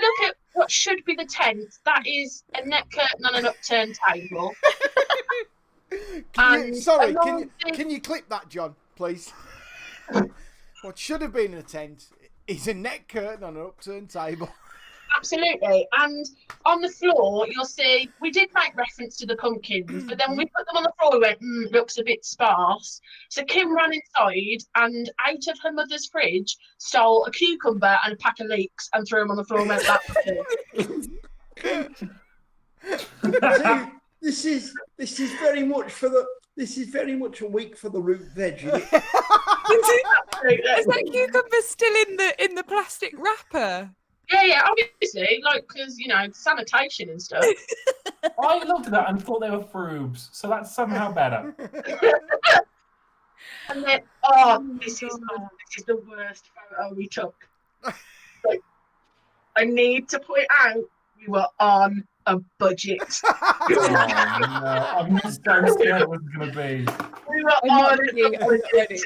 look at what should be the tent, that is a net curtain on an upturned table. Can you clip that, John, please? What should have been a tent is a net curtain on an upturned table. Absolutely. And on the floor, you'll see, we did make reference to the pumpkins, but then when we put them on the floor, we went, looks a bit sparse. So Kim ran inside and out of her mother's fridge stole a cucumber and a pack of leeks and threw them on the floor and went, This is very much a week for the root veg, isn't it? Is that cucumber still in the plastic wrapper? Yeah, obviously, because, sanitation and stuff. I looked at that and thought they were frubes, so that's somehow better. And then, this is the worst photo we took. I need to point out we were on a budget. No. I'm so scared it was going to be. We were on a budget.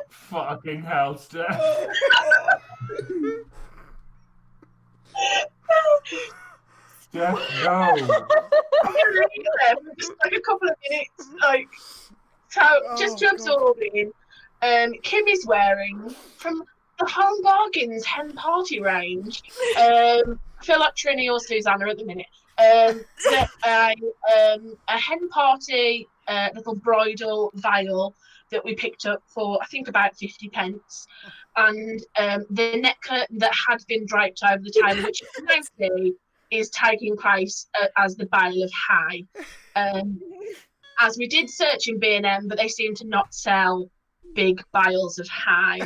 Fucking hell, Steph. Steph, no. Just a couple of minutes. Just to absorb in, Kim is wearing from the Home Bargains Hen Party range. I feel like Trini or Susanna at the minute. A Hen Party little bridal veil that we picked up for, I think, about 50p. And the net curtain that had been draped over the table, which you can now see is taking place as the bale of hay. As we did search in B&M, but they seem to not sell big bales of hay.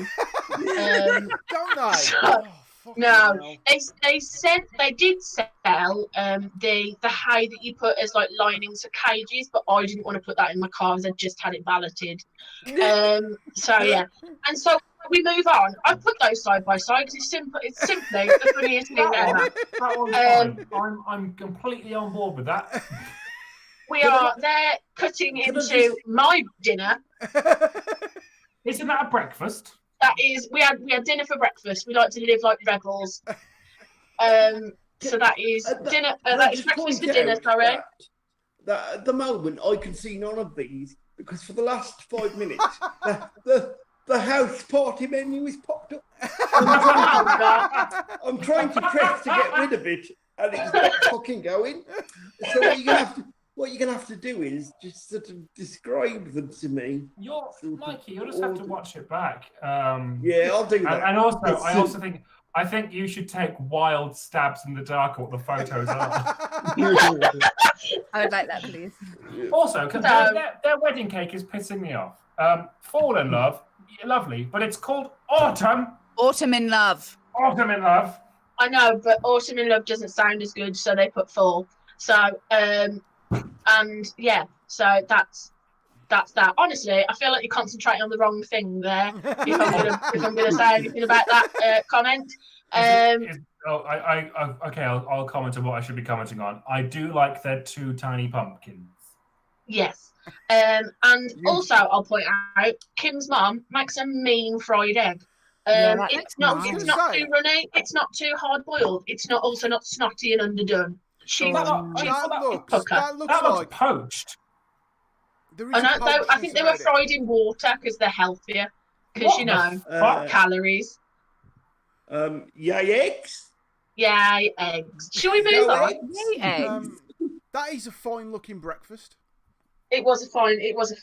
Don't they? No, they said they did sell the hay that you put as linings for cages, but I didn't want to put that in my car because I just had it balloted. So yeah, and so we move on. I put those side by side because it's simply the funniest thing ever. That one's fine. I'm completely on board with that. They're cutting into my dinner. Isn't that a breakfast? That is, we had dinner for breakfast. We like to live like rebels. So that is dinner. That is breakfast for dinner. Sorry. That at the moment I can see none of these because for the last 5 minutes the house party menu is popped up. I'm trying to press to get rid of it, and it's not fucking going. So what you're gonna have to do is just sort of describe them to me. Mikey, you'll just have to watch it back. Yeah, I'll do that. And I think you should take wild stabs in the dark at what the photos are. I would like that, please. Also, their wedding cake is pissing me off. Fall in love, lovely, but it's called Autumn. Autumn in Love. Autumn in Love. I know, but Autumn in Love doesn't sound as good, so they put fall. So, and yeah, so that's that. Honestly, I feel like you're concentrating on the wrong thing there. If I'm gonna say anything about that comment. I'll comment on what I should be commenting on. I do like their 2 tiny pumpkins. Yes. And also I'll point out Kim's mum makes a mean fried egg. It's not too runny, it's not too hard boiled, it's not snotty and underdone. That looks like poached. I think they were fried in water because they're healthier. Because calories. Yay eggs. Yay eggs. Shall we move on? Yay eggs. That is a fine looking breakfast. It was a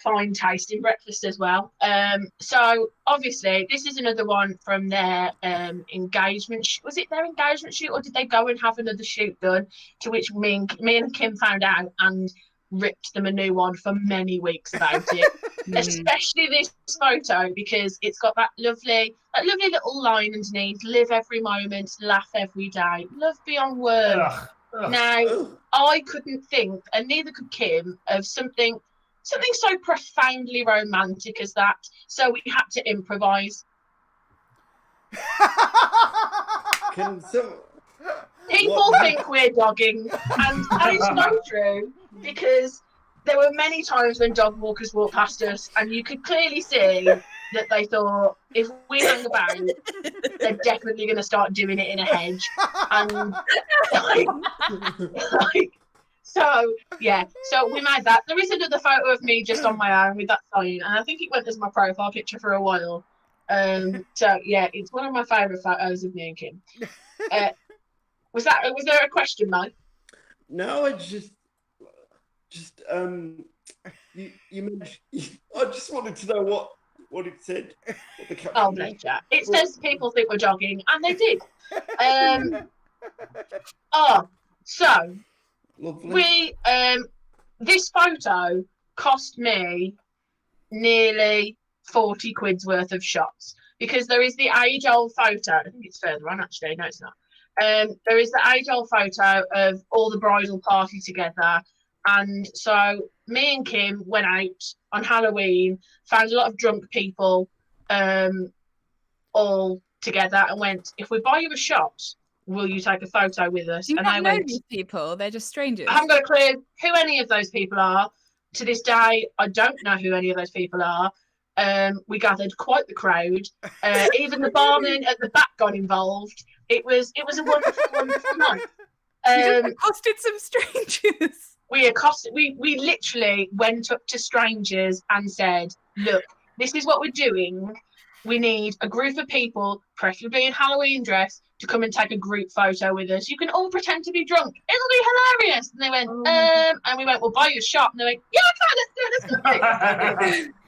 fine tasting breakfast as well. So obviously this is another one from their engagement. Was it their engagement shoot, or did they go and have another shoot done? To which me and Kim found out and ripped them a new one for many weeks about it. Especially this photo, because it's got that lovely little line underneath. Live every moment, laugh every day, love beyond words. Now, I couldn't think, and neither could Kim, of something so profoundly romantic as that. So we had to improvise. People think we're dogging, and that is so true, because there were many times when dog walkers walked past us, and you could clearly see that they thought, if we hang about, they're definitely going to start doing it in a hedge. And so we made that. There is another photo of me just on my own with that sign, and I think it went as my profile picture for a while. So yeah, it's one of my favourite photos of me and Kim. Was there a question, Mike? No, it's just you mentioned. I just wanted to know what it said. Oh, bless you. It says people think we're jogging, and they did. So lovely. This photo cost me nearly 40 quid's worth of shots, because there is the age-old photo. I think it's further on, actually. No, it's not. There is the age-old photo of all the bridal party together, and so me and Kim went out on Halloween, found a lot of drunk people, all together, and went, if we buy you a shot, will you take a photo with us? Do you and not know these people? They're just strangers. I haven't got a clue who any of those people are. To this day, I don't know who any of those people are. We gathered quite the crowd. Even the barman at the back got involved. It was a wonderful, wonderful night. You accosted some strangers. We literally went up to strangers and said, look, this is what we're doing. We need a group of people, preferably in Halloween dress, to come and take a group photo with us. You can all pretend to be drunk. It'll be hilarious. And they went, and we went, we'll buy you a shot. And they went, yeah, okay,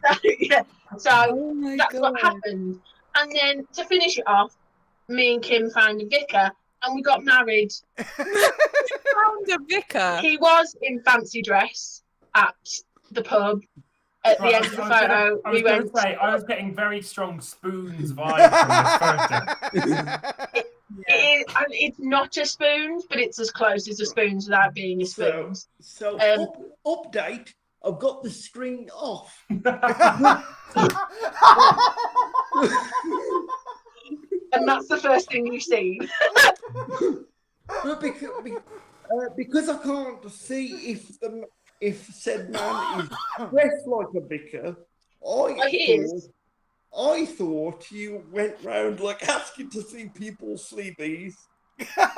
let's do it. So that's what happened. And then to finish it off, me and Kim found a vicar, and we got married. Found a vicar? He was in fancy dress at the pub. At the end of the photo, I was getting very strong Spoons vibe from this photo. It's not a Spoons, but it's as close as a Spoons without being a Spoons. So update, I've got the string off. And that's the first thing you've seen. Because I can't see if said man is dressed like a vicar, I thought you went round like asking to see people's sleeveys.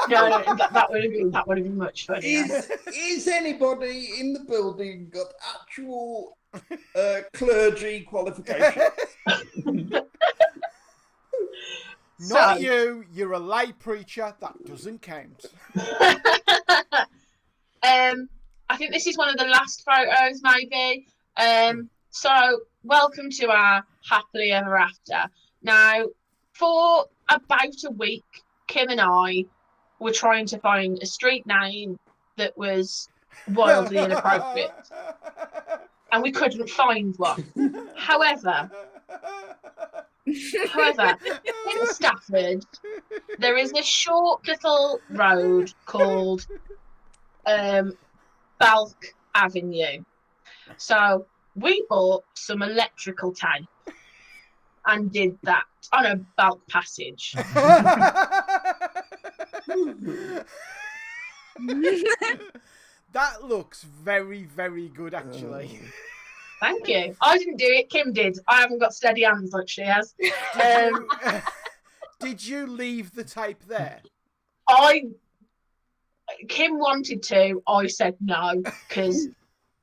No, that would have been much funnier. Is anybody in the building got actual clergy qualifications? Not you. You're a lay preacher. That doesn't count. I think this is one of the last photos, maybe. So, welcome to our happily ever after. Now, for about a week, Kim and I were trying to find a street name that was wildly inappropriate, and we couldn't find one. However, in Stafford, there is a short little road called Balk Avenue. So we bought some electrical tape and did that on a Balk Passage. That looks very, very good, actually. Thank you. I didn't do it. Kim did. I haven't got steady hands like she has. Did you leave the tape there? Kim wanted to. I said no, because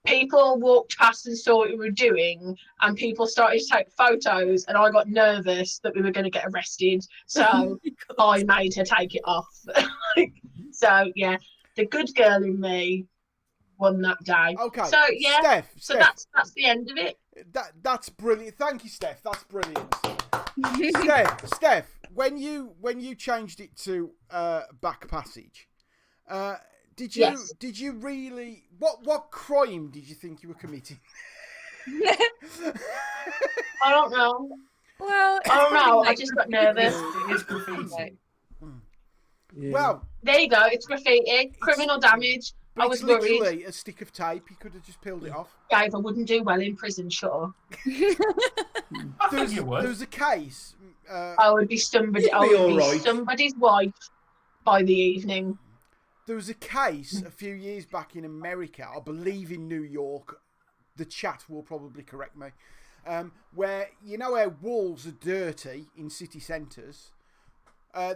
people walked past and saw what we were doing, and people started to take photos, and I got nervous that we were going to get arrested, so I made her take it off. So yeah, the good girl in me won that day. Okay. So yeah, Steph. That's the end of it. That's brilliant. Thank you, Steph. That's brilliant. Steph, when you changed it to Back Passage, did you really what crime did you think you were committing? I don't know. Well, I don't know. like, I just got nervous. It is graffiti. Yeah. Well, There you go. It's graffiti. Criminal damage. I was worried. literally a stick of tape. He could have just peeled it off. Dave, I wouldn't do well in prison, sure. I think it was. There was a case. I would be somebody's wife by the evening. There was a case a few years back in America, I believe in New York. The chat will probably correct me. Where, you know how walls are dirty in city centres?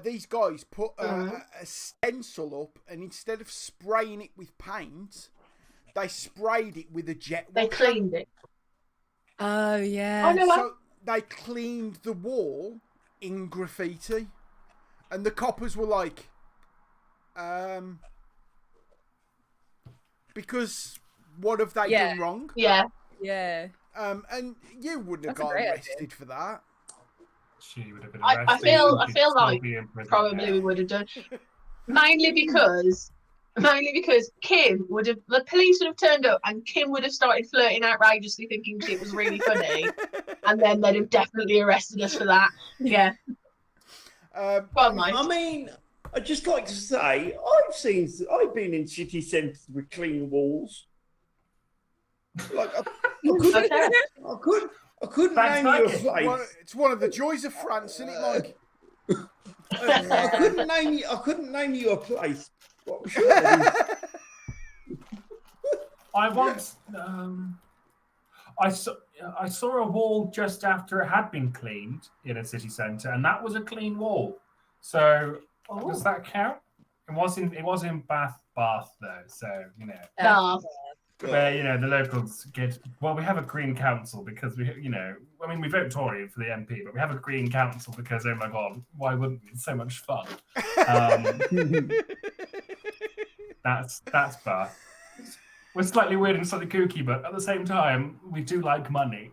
These guys put a stencil up, and instead of spraying it with paint, they sprayed it with a jet washer. They cleaned it. oh yeah. Oh, no, So they cleaned the wall in graffiti. And the coppers were like, because what have they done wrong? Yeah. Yeah. And you wouldn't have That's a got great arrested for that. She would have been I arrested. feel She'd still like be in prison probably now. we would have done. Mainly because Kim would have, the police would have turned up and Kim would have started flirting outrageously, thinking it was really funny, and then they'd have definitely arrested us for that. Yeah. Well, mate. I mean, I'd just like to say, I've been in city centres with clean walls. Like, I couldn't Thanks, name you a Mikey. place. It's one of the joys of France, isn't it, Mike? I couldn't name you a place. Well, sure it is. I once, I saw a wall just after it had been cleaned in a city centre, and that was a clean wall. So does that count? It was in Bath though, so you know. Bath. Where the locals get. Well, we have a green council because we vote Tory for the MP, but we have a green council because oh my god, why wouldn't we? It's so much fun. That's Bath. We're slightly weird and slightly kooky, but at the same time, we do like money.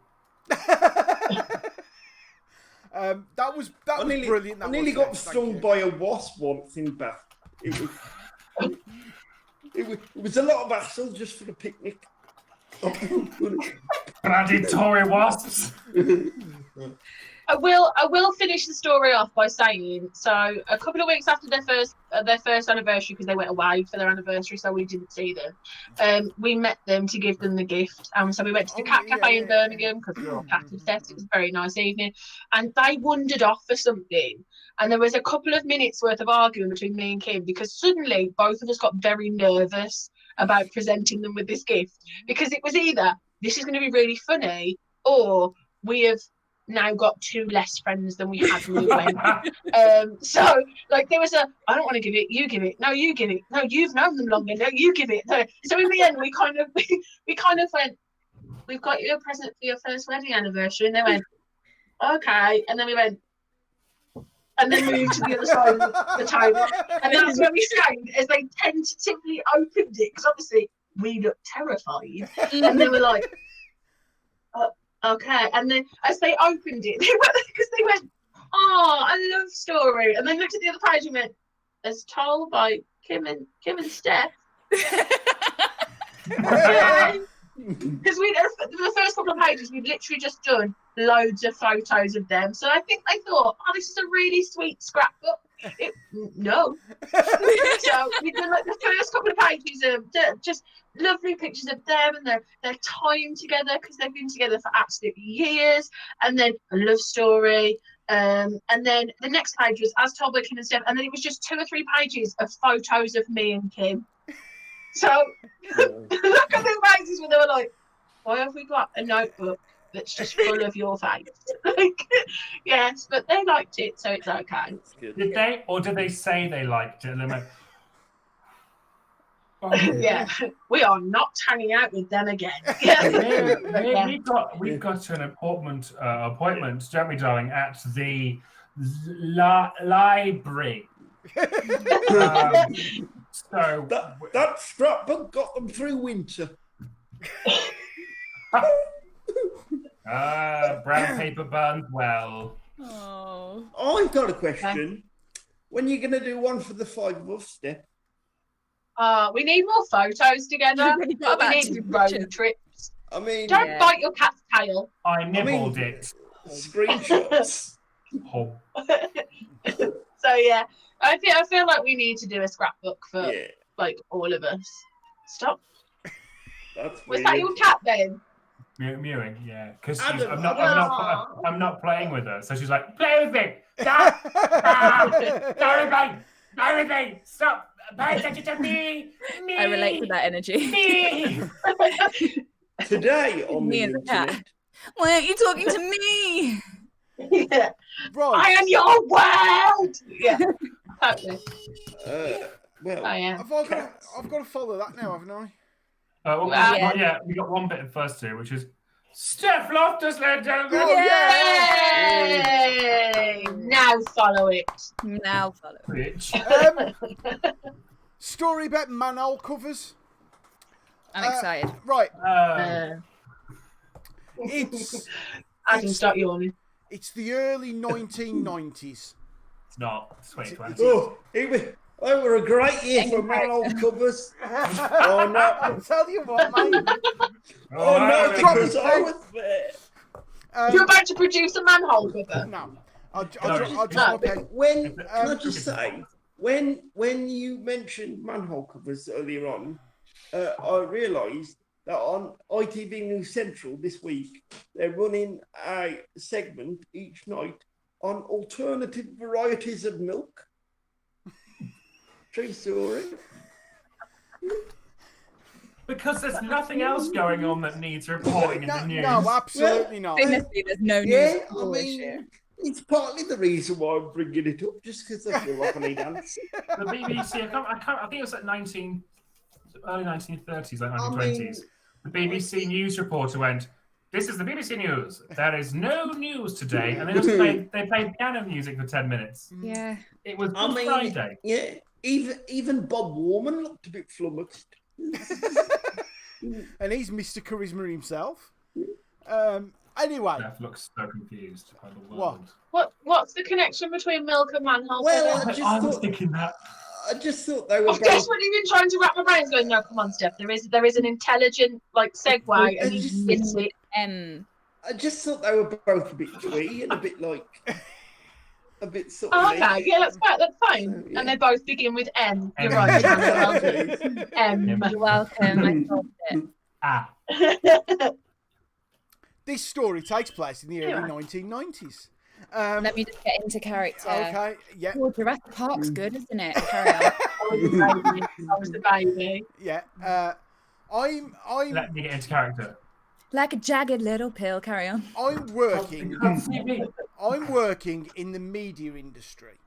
That was brilliant. I nearly got stung by a wasp once in Bath. It was a lot of hassle just for the picnic. Bloody Tory wasps. I will finish the story off by saying, so a couple of weeks after their first anniversary, because they went away for their anniversary, so we didn't see them. We met them to give them the gift, and so we went to the Cat Cafe in Birmingham because we were all cat obsessed. It was a very nice evening, and they wandered off for something, and there was a couple of minutes worth of arguing between me and Kim because suddenly both of us got very nervous about presenting them with this gift because it was either this is going to be really funny or we have now got two less friends than we had when we went. So like there was I don't want to give it, you give it, no you give it, no you've known them longer, no you give it. No. So in the end we kind of went, we've got you a present for your first wedding anniversary, and they went okay, and then we went and then moved to the other side of the table, and that's where we stayed as they tentatively opened it because obviously we looked terrified, and they were like okay, and then as they opened it, they went, "Oh, a love story," and then looked at the other page and went, "As told by Kim and Steph." Because the first couple of pages, we'd literally just done loads of photos of them, so I think they thought, "Oh, this is a really sweet scrapbook." No. So we've done like the first couple of pages of just lovely pictures of them and their time together because they've been together for absolute years, and then a love story, and then the next page was as told by Kim and Steph, and then it was just 2 or 3 pages of photos of me and Kim. So look at the pages where they were like, why have we got a notebook that's just full of your face? Like, yes, but they liked it, so it's okay. Did they, or did they say they liked it? And they went, yeah, we are not hanging out with them again. We've got an appointment, don't we, darling, at the library. So that scrapbook got them through winter. Brown paper burns well. Oh. I've got a question. When are you going to do one for the 5 of us, Steph? We need more photos together. We need road trips. I mean, Don't bite your cat's tail. I nibbled it. Screenshots. Oh. So yeah, I feel like we need to do a scrapbook for like all of us. Stop. Was that your cat then? Mewing, yeah. Because Adam, I'm not playing with her, so she's like, play with me. Stop. Everything. Stop. Pay attention to me. I relate to that energy. Me. Today on Me the and the internet. cat. Why aren't you talking to me? Yeah. Right. I am your world. Yeah. Totally. Well, I am. I've got to follow that now, haven't I? Yeah, we got one bit of first two, which is Steph Loftus, ladies and gentlemen. Yay! Now follow it. Now follow. Bitch. Story about manhole covers. I'm excited. Right. I can start yawning. It's the early 1990s. It's not. It's 2020. oh, they were a great year for manhole covers. Oh no! I'll tell you what, mate. Oh no! Drop Because it, I was there. You're about to produce a manhole cover. No. I'll drop my pen. When can I just say, when you mentioned manhole covers earlier on, I realised that on ITV News Central this week they're running a segment each night on alternative varieties of milk. True story. Because there's nothing else going on that needs reporting in the news. No, absolutely not. Famously, there's no news. Yeah, at all this year. it's partly the reason why I'm bringing it up, just because I feel like I need answers. The BBC, I think it was like early 1930s, like 1920s. The BBC news reporter went, "This is the BBC News. There is no news today," and they played piano music for 10 minutes. Yeah. It was Good Friday. Yeah, even Bob Warman looked a bit flummoxed. And he's Mr. Charisma himself. Anyway. Steph looks so confused by the world. What's the connection between milk and manhole? Well, I was thinking that. I just thought they were. I've desperately been trying to wrap my brains going, no, come on, Steph. There is an intelligent segue and you miss it. I just thought they were both a bit twee and a bit a bit sort of. Oh, okay, yeah, that's fine. Yeah. And they both begin with M. You're right. Well done. M. You're welcome. I solved it. This story takes place in the early 1990s. Let me just get into character. Okay, yeah. Oh, Jurassic Park's good, isn't it? Carry on. I was the baby. Yeah. I'm Let me get into character. Like a jagged little pill. Carry on. I'm working in the media industry,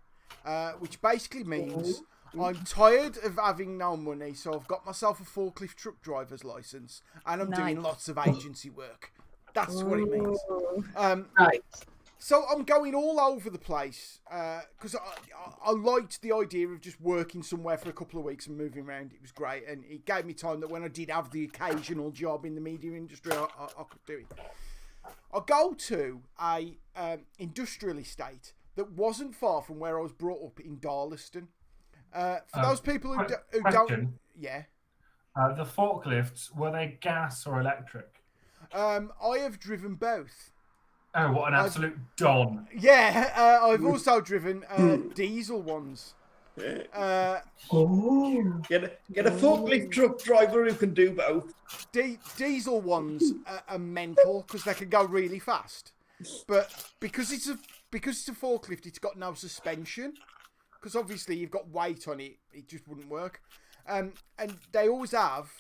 which basically means I'm tired of having no money, so I've got myself a forklift truck driver's license, and I'm doing lots of agency work. That's what it means. Right. So I'm going all over the place because I liked the idea of just working somewhere for a couple of weeks and moving around. It was great, and it gave me time that when I did have the occasional job in the media industry, I could do it. I go to a industrial estate that wasn't far from where I was brought up in Darlaston. For those people who don't, yeah. The forklifts, were they gas or electric? I have driven both. Oh, what an absolute don! Yeah, I've also driven diesel ones. Get a forklift truck driver who can do both. Diesel ones are mental because they can go really fast, but because it's a forklift, it's got no suspension. Because obviously you've got weight on it, it just wouldn't work. And they always have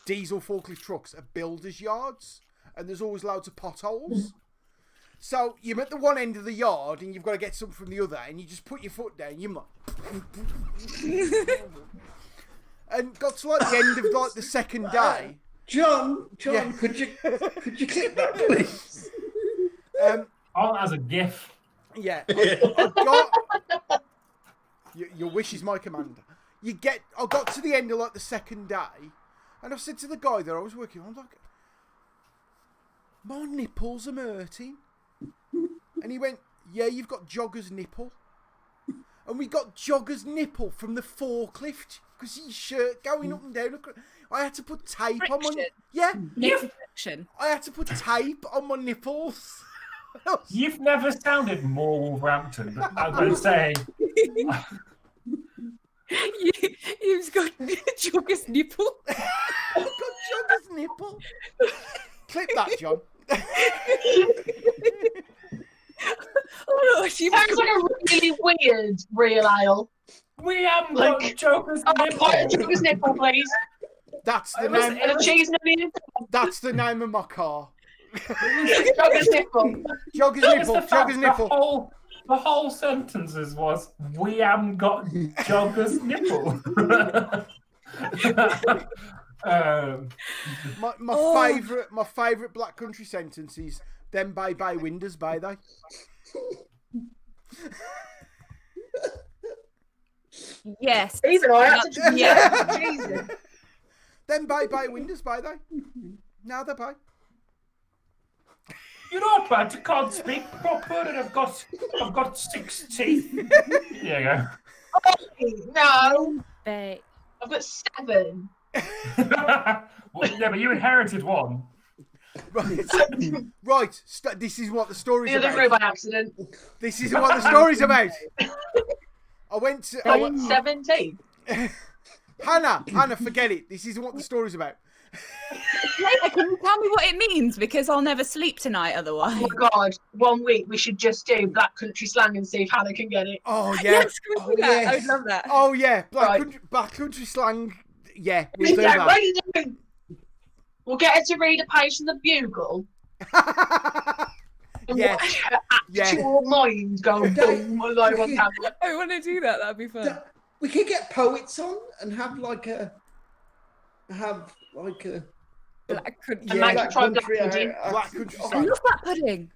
diesel forklift trucks at builders' yards. And there's always loads of potholes. So you're at the one end of the yard and you've got to get something from the other, and you just put your foot down, you're and got to the end of the second day. John, yeah. could you click that, please? Oh, as a GIF. Yeah, I've got your wish is my command. I got to the end of the second day, and I said to the guy that I was working on, my nipples are hurting. And he went, yeah, you've got jogger's nipple. And we got jogger's nipple from the forklift because his shirt going up and down. I had to put tape on my... Friction. Yeah. Friction. I had to put tape on my nipples. You've never sounded more Wolverhampton, but I'm going to say... You've got Jogger's nipple. I've got Jogger's nipple. Clip that, John. Oh no, she Sounds like a really weird real ale. We haven't got Joker's nipple. Joker's nipple, please. That's the name. And a cheese nipple. That's the name of my car. Jogger's nipple. Jogger's nipple. Jogger's nipple. The whole sentences was, we haven't got Jogger's nipple. My favourite Black Country sentence is, them bay windows, bay they. Yes. Even I had to Yeah. Jesus. Them bay windows, bay they. Now they bay. You're not bad. You can't speak proper, and I've got 6 teeth. There you go. No. Bay. I've got 7. Well, yeah, but you inherited one. Right. This is what the story's The other grew about. by accident. This is what the story's about. I went to... 17. Hannah, forget it. This isn't what the story's about. Can you tell me what it means? Because I'll never sleep tonight otherwise. Oh my god, 1 week we should just do Black Country slang and see if Hannah can get it. Oh, yeah. Yes, can we do that? I would love that. Oh, yeah. Right. Black country slang. Yeah, we'll do that. What are you doing? We'll get her to read a page from the Bugle and Yeah. watch her actual mind go boom like on camera. I want to do that. That'd be fun. We could get poets on and have like a Black country. And make it try Black country, pudding. Black country I slang. love that pudding.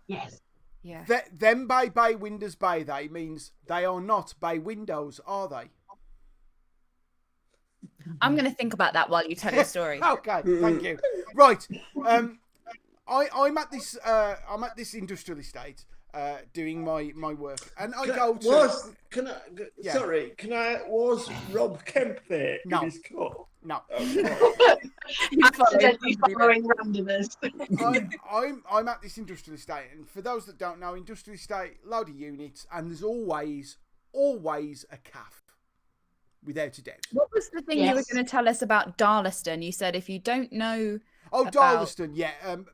Yes. Yeah. Them bay windows bay they means they are not bay windows, are they? I'm going to think about that while you tell your story. Okay, thank you. Right, I'm at this industrial estate doing my work, and I go to. Was Rob Kemp there No. in his car? No, Accidentally following randomers. I'm at this industrial estate, and for those that don't know, industrial estate, load of units, and there's always a calf. Without a doubt. What was the thing you were going to tell us about Darlaston? You said if you don't know. Oh, Darlaston, yeah.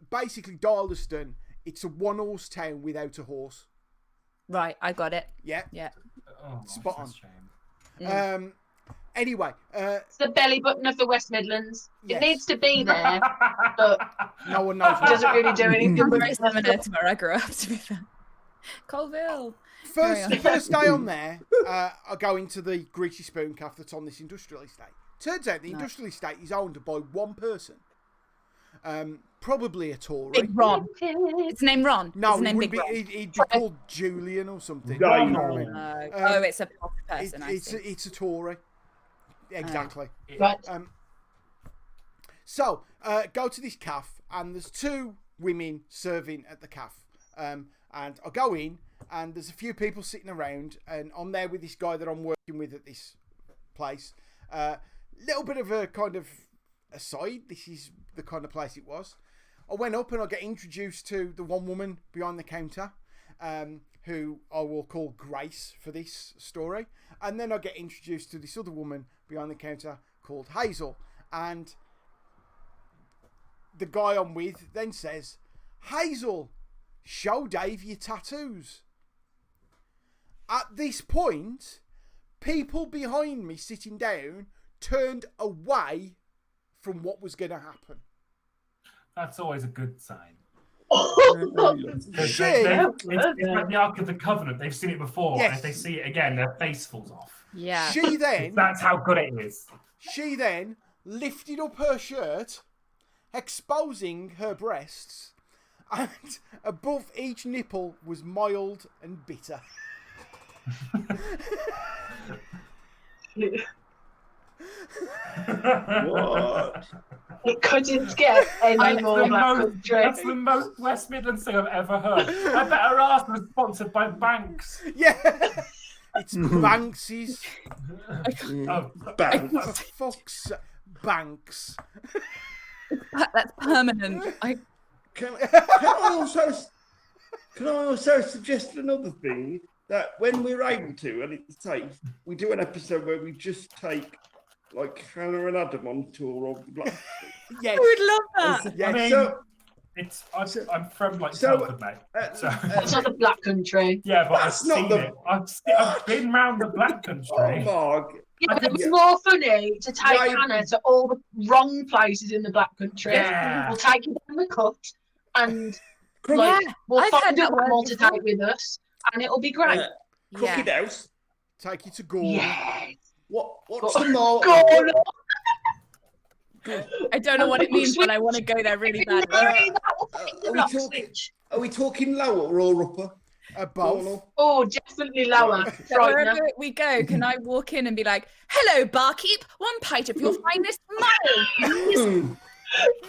Basically, Darlaston, it's a one-horse town without a horse. Right, I got it. Yeah. Yeah. Oh, Spot on. Shame. Anyway. It's the belly button of the West Midlands. Yes. It needs to be there, but No one knows. it doesn't really do anything. I'm very similar to where I grew up, to be fair. Colville. First day on there, I go into the greasy spoon cafe that's on this industrial estate. Turns out the industrial estate is owned by one person. Probably a Tory. Big Ron. It's named Ron. No, it's named it would Big Ron. he'd be called Julian or something. No. You know what I mean? It's a proper person. I see. It's a Tory. Exactly. Right. So, go to this cafe, and there's 2 women serving at the cafe. And I go in, and there's a few people sitting around, and I'm there with this guy that I'm working with at this place. Little bit of a kind of aside, this is the kind of place it was. I went up and I get introduced to the one woman behind the counter, who I will call Grace for this story. And then I get introduced to this other woman behind the counter called Hazel. And the guy I'm with then says, Hazel, show Dave your tattoos. At this point, people behind me sitting down turned away from what was going to happen. That's always a good sign. She, It's like the Ark of the Covenant. They've seen it before, Yes. and if they see it again, their face falls off. Yeah. That's how good it is. She then lifted up her shirt, exposing her breasts, and above each nipple was mild and bitter. What? It couldn't get any more Black Country. That's the most West Midlands thing I've ever heard. I bet her ass was sponsored by banks. Yeah. It's Banks's. Banks. For fuck's Banks. That's permanent. Can I also suggest another thing, that when we're able to, and it's safe, we do an episode where we just take like Hannah and Adam on tour of the Black. Yes. I would love that. Yes. I mean, So, I'm from like Telford, mate. So, It's not the Black Country. yeah, but That's I've not seen the- it. I've been round the Black Country. Mark, Yeah, but it was more funny to take Yeah. Hannah to all the wrong places in the Black Country. Yeah. We'll take you down the cut and Yeah, we'll I've had find that a word animal to before. take with us and it'll be great. Crooked House. Take you to Gordon. Yeah. What's the mall? Go on. I don't know what it means, but I want to go there really badly. Are we talking lower or upper? Both. Oh, definitely lower. So wherever we go, can I walk in and be like, "Hello, barkeep, one pint of your finest mile, please."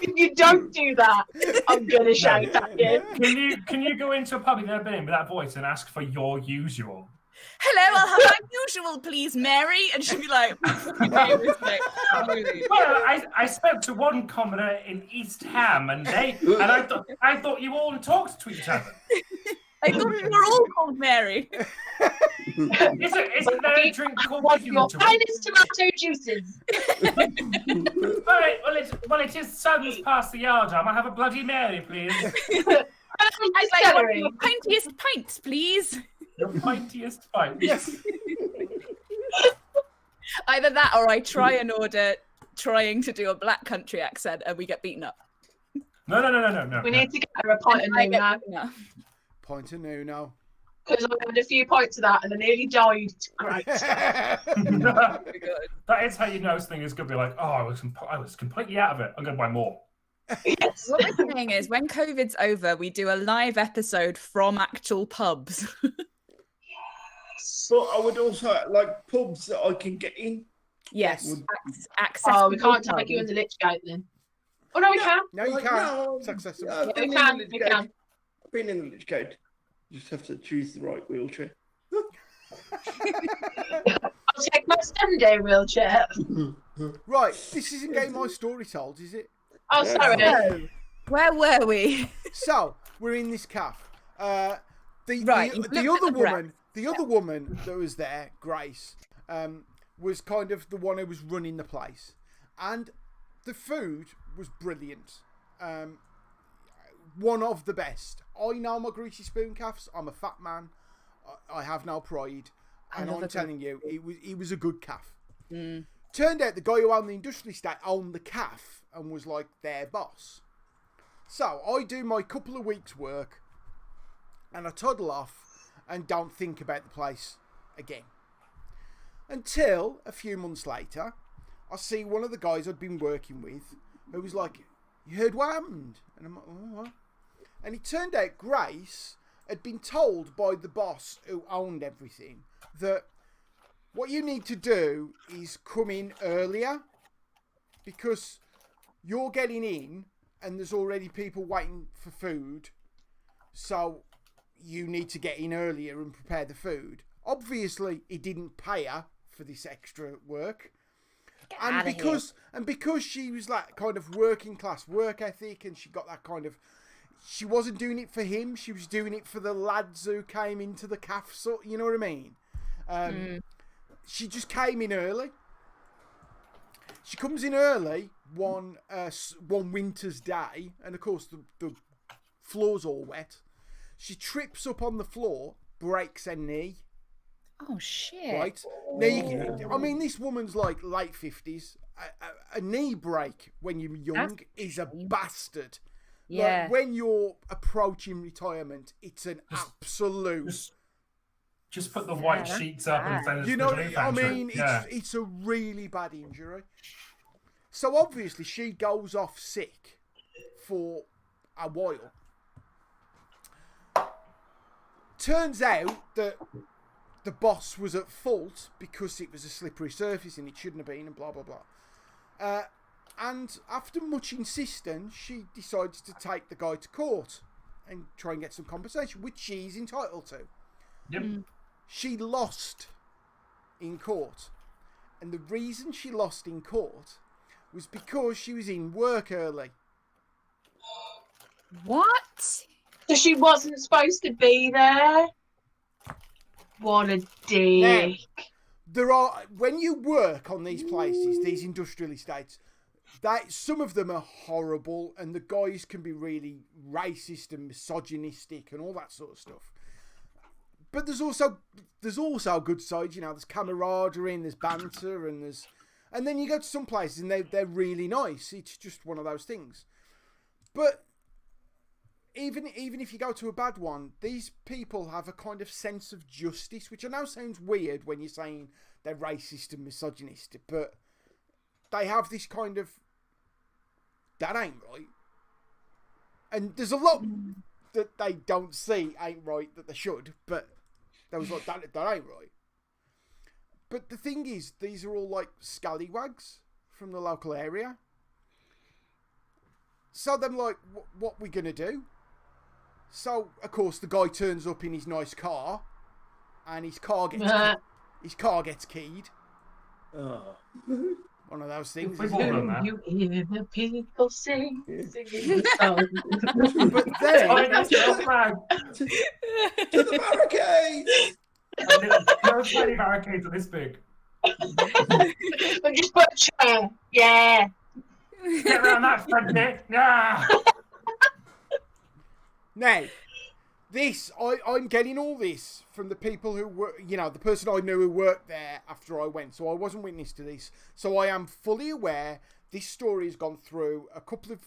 If you don't do that, I'm gonna shout at you. Can you go into a pub you've never been in with that voice and ask for your usual? Hello, I'll have my usual, please, Mary. And she'd be like, Well, I spoke to one commoner in East Ham, and I thought you all talked to each other. I thought you were all called Mary. Isn't there a drink called What's your usual? finest tomato juices? All right, well, it is sun's past the yard. I have a Bloody Mary, please. I like one of your pintiest pints, please. Your pintiest pint. Yes. Either that or I try and order trying to do a Black Country accent and we get beaten up. No. We need to get her a pint of I get Nuno. beaten up. Point of Nuno. Because I had a few pints of that and I nearly died. It's great. Very good. That is how you know something is going to be like, oh, I was completely out of it. I'm going to buy more. Yes. What we're saying is when COVID's over, we do a live episode from actual pubs. But I would also like pubs that I can get in. Yes. Would- Accessible. Oh, we can't take you in the Lichgate then. Oh, no, we can. No, you Like, can't. no, It's accessible. I've We been in can. the We Lichgate. can. I've been in the Lichgate. You just have to choose the right wheelchair. I'll take my Sunday wheelchair. Right, this isn't getting my story told, is it? Oh, sorry. No. Where were we? So we're in this cafe. The You've the looked other at the woman, the other woman that was there, Grace, was kind of the one who was running the place, and the food was brilliant. One of the best. I know my greasy spoon calves. I'm a fat man. I have no pride, and I'm telling you, it was a good calf. Turned out the guy who owned the industrial estate owned the calf and was like their boss. So I do my couple of weeks' work, and I toddle off and don't think about the place again. Until a few months later, I see one of the guys I'd been working with who was like, "You heard what happened?" And I'm like, "Oh, what?" And it turned out Grace had been told by the boss who owned everything that what you need to do is come in earlier because you're getting in and there's already people waiting for food. So you need to get in earlier and prepare the food. Obviously, he didn't pay her for this extra work. And because she was like kind of working class work ethic and she got that kind of, she wasn't doing it for him, she was doing it for the lads who came into the cafe, so you know what I mean? She just came in early. She comes in early one winter's day, and of course the floor's all wet. She trips up on the floor, breaks her knee. Oh shit! Right now, I mean, this woman's like late 50s. A knee break when you're young is a bastard. Yeah. Like, when you're approaching retirement, it's an absolute. Just put the white sheets up and send us You to know, the relief I entry. mean, Yeah. it's a really bad injury. So obviously she goes off sick for a while. Turns out that the boss was at fault because it was a slippery surface and it shouldn't have been, and blah blah blah. And after much insistence, she decides to take the guy to court and try and get some compensation, which she's entitled to. Yep. She lost in court. And the reason she lost in court was because she was in work early. What? So she wasn't supposed to be there? What a dick. Now, when you work on these places, these industrial estates, some of them are horrible, and the guys can be really racist and misogynistic and all that sort of stuff. But there's also good sides, there's camaraderie and there's banter and then you go to some places and they're really nice. It's just one of those things. But even if you go to a bad one, these people have a kind of sense of justice, which I know sounds weird when you're saying they're racist and misogynistic, but they have this kind of, that ain't right. And there's a lot that they don't see ain't right that they should, but there was like, that ain't right. But the thing is, these are all like scallywags from the local area. So they're like, what we gonna do? So, of course, the guy turns up in his nice car, and his car gets keyed. Oh. One of those things. We've all done that. You hear the people singing the song. But then, To the barricades! There's plenty of barricades are this big. But just put a chair. Yeah. Get around that front neck. Yeah. now, I'm getting all this from the people who were, the person I knew who worked there after I went. So I wasn't witness to this. So I am fully aware this story has gone through a couple of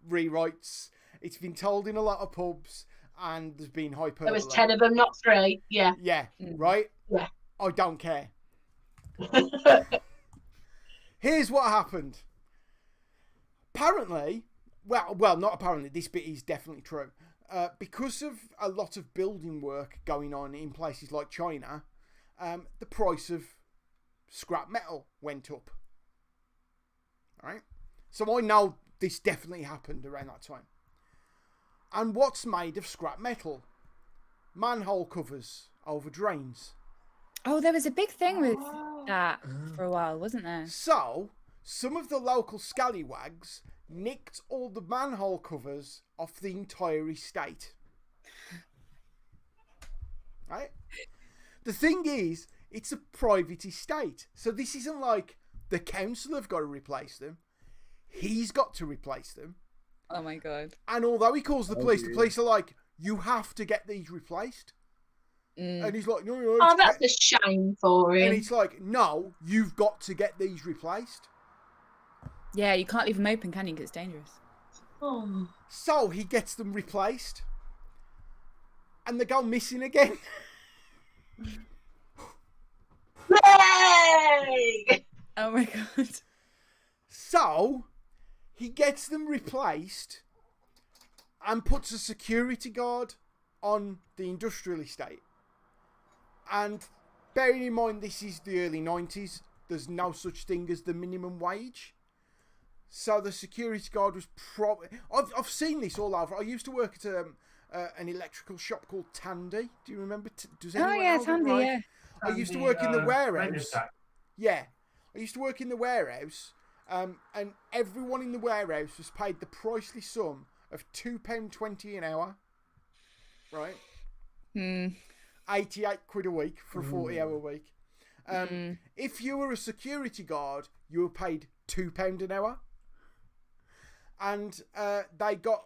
rewrites. It's been told in a lot of pubs, and there's been hyperbole. There was 10 of them, not 3. Yeah. Yeah, right? Yeah. I don't care. Here's what happened. Apparently, well, not apparently, this bit is definitely true. Because of a lot of building work going on in places like China, the price of scrap metal went up. Right? So I know this definitely happened around that time. And what's made of scrap metal? Manhole covers over drains. Oh, there was a big thing with that for a while, wasn't there? So, some of the local scallywags nicked all the manhole covers off the entire estate. Right? The thing is, it's a private estate. So this isn't like the council have got to replace them. He's got to replace them. Oh my God. And although he calls the police are like, you have to get these replaced. And he's like, no. Oh, that's a shame for him. And it's like, no, you've got to get these replaced. Yeah, you can't leave them open, can you? Because it's dangerous. Oh. So he gets them replaced. And they go missing again. Yay! Oh my God. So he gets them replaced and puts a security guard on the industrial estate. And bearing in mind this is the early 90s, there's no such thing as the minimum wage. So the security guard was probably... I've seen this all over. I used to work at an electrical shop called Tandy. Do you remember? Does anyone know Tandy, right? yeah. I used to work in the warehouse. Yeah. I used to work in the warehouse. And everyone in the warehouse was paid the pricely sum of £2.20 an hour. Right? 88 quid a week for a 40-hour week. If you were a security guard, you were paid £2 an hour. And they got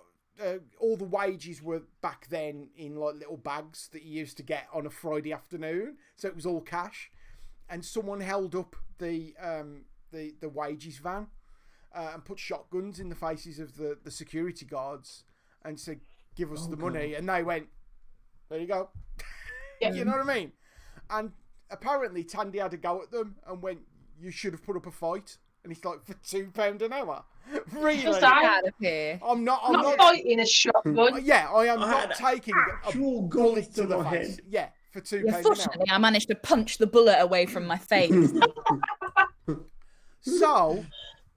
all the wages were back then in like little bags that you used to get on a Friday afternoon, so it was all cash. And someone held up the wages van and put shotguns in the faces of the security guards and said, "Give us the money." And they went, "There you go." Yeah. You know what I mean? And apparently Tandy had a go at them and went, "You should have put up a fight." And it's like, for £2 an hour? Really? Get out of here. I'm not fighting a shotgun. Yeah, I am not taking a bullet to the face. Head. Yeah, for £2 Yeah, an fortunately, hour. I managed to punch the bullet away from my face. So,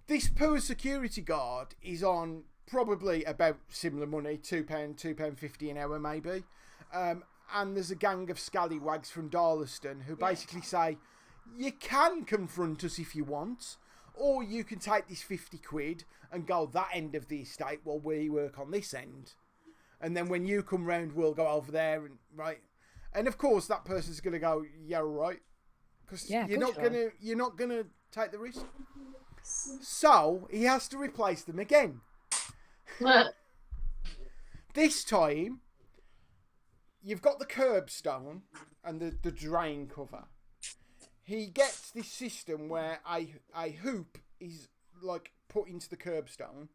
this poor security guard is on probably about similar money, £2, £2.50 an hour maybe. and there's a gang of scallywags from Darlaston who basically say, you can confront us if you want, or you can take this 50 quid and go that end of the estate while we work on this end. And then when you come round, we'll go over there, and right. And of course, that person's going to go, yeah, right. Because you're not gonna take the risk. So he has to replace them again. This time, you've got the curbstone and the drain cover. He gets this system where a hoop is like put into the curbstone,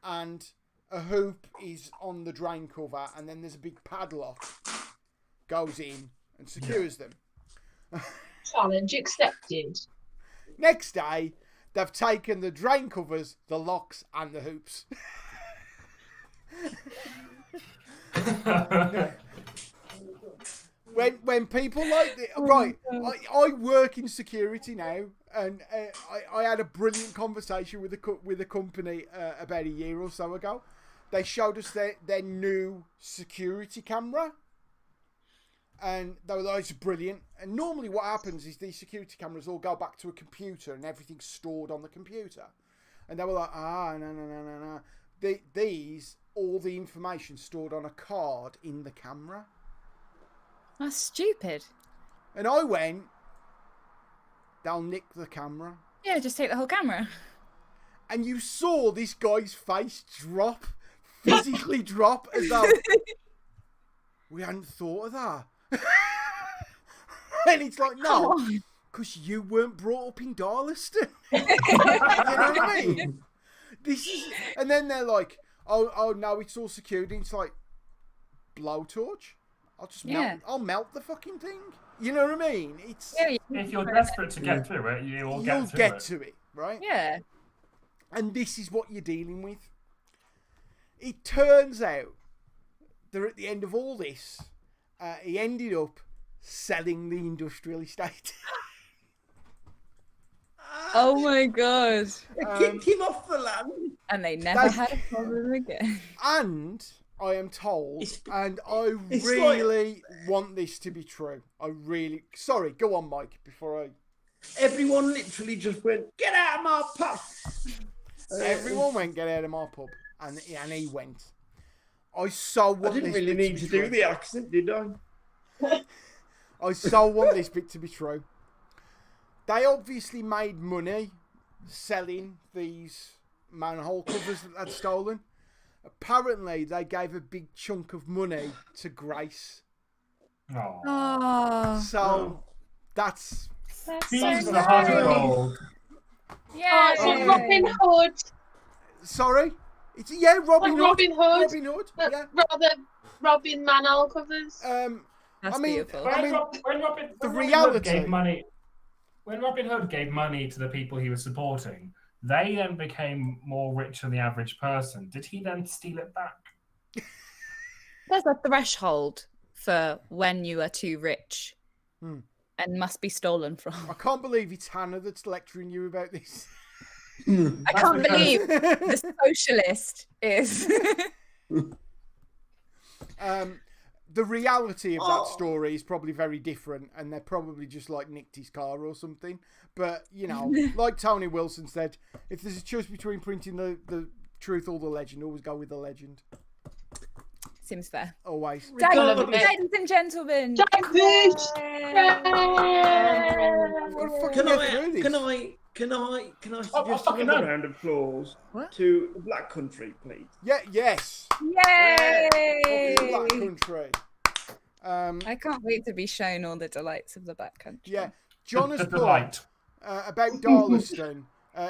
and a hoop is on the drain cover, and then there's a big padlock goes in and secures them. Challenge accepted. Next day, they've taken the drain covers, the locks, and the hoops. When people like the, right, I work in security now, and I had a brilliant conversation with a company about a year or so ago. They showed us their new security camera, and they were like, "It's brilliant." And normally, what happens is these security cameras all go back to a computer, and everything's stored on the computer. And they were like, no. These all the information stored on a card in the camera. That's stupid. And I went, they'll nick the camera. Yeah, just take the whole camera. And you saw this guy's face drop, physically drop, as though we hadn't thought of that. And it's like, no, because you weren't brought up in Darlaston. You know what I mean? And then they're like, oh no, it's all secured. And it's like, blowtorch? I'll melt the fucking thing. You know what I mean? It's if you're desperate to get through it, you'll get to it, right? Yeah. And this is what you're dealing with. It turns out that at the end of all this, he ended up selling the industrial estate. Oh my god. They kicked him off the land. And they never had a problem again. And I am told, and I really want this to be true. Sorry, go on, Mike, before I... Everyone literally just went, get out of my pub. Everyone went, get out of my pub. And he went. I didn't really need to do the accent, did I? I so want this bit to be true. They obviously made money selling these manhole covers that they'd stolen. Apparently, they gave a big chunk of money to Grace. Oh. So, that's so the heart of gold. Yeah. So Robin Hood. Sorry? Robin Hood. Robin Hood. Robin Hood. Yeah. Rather Robin manhole covers. That's beautiful. When Robin Hood gave money to the people he was supporting, they then became more rich than the average person. Did he then steal it back? There's a threshold for when you are too rich and must be stolen from. I can't believe it's Hannah that's lecturing you about this. I can't believe the socialist is. The reality of that story is probably very different, and they're probably just like nicked his car or something. But, like Tony Wilson said, if there's a choice between printing the truth or the legend, always go with the legend. Seems fair. Always. Ladies and gentlemen. Can I suggest another round of applause to the Black Country, please? Yes. Yay! Black Country. I can't wait to be shown all the delights of the Black Country. Yeah. John has put about Darlaston.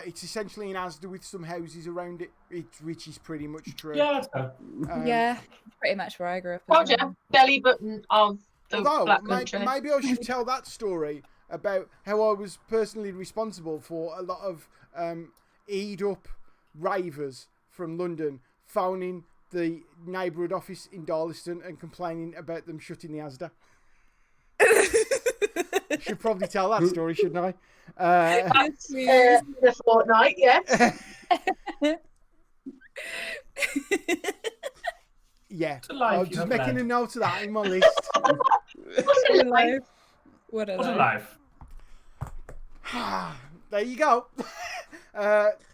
It's essentially an Asda with some houses around it, which is pretty much true. Yeah, pretty much where I grew up. Roger, belly button of the Black Country. Maybe I should tell that story about how I was personally responsible for a lot of eat up ravers from London phoning the neighbourhood office in Darlaston and complaining about them shutting the Asda. Should probably tell that story, shouldn't I? The fortnight, yes. Yeah, What a life I'm you just have making led. a note of that in my list. What a life. What a What a life. life. There you go.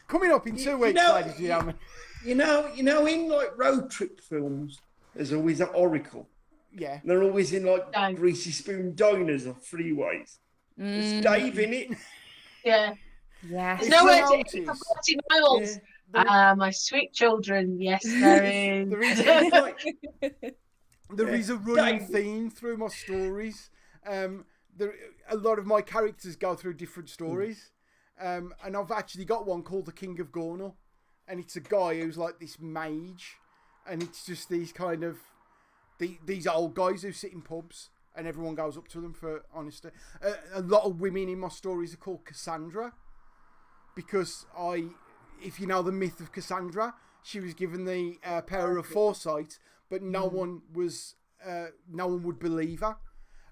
Coming up in 2 weeks, ladies and gentlemen. You know, in like road trip films, there's always an oracle. Yeah. And they're always in like No. greasy spoon diners or freeways. It's Dave in it. Yeah. Yes. There's nowhere to notice. eat for 40 miles. Yeah. My sweet children. Yes, there is. There is a running theme through my stories. A lot of my characters go through different stories. And I've actually got one called The King of Gornal. And it's a guy who's like this mage. And it's just these kind of... These old guys who sit in pubs. And everyone goes up to them for honesty. A lot of women in my stories are called Cassandra. Because if you know the myth of Cassandra, she was given the power of foresight, but no one would believe her.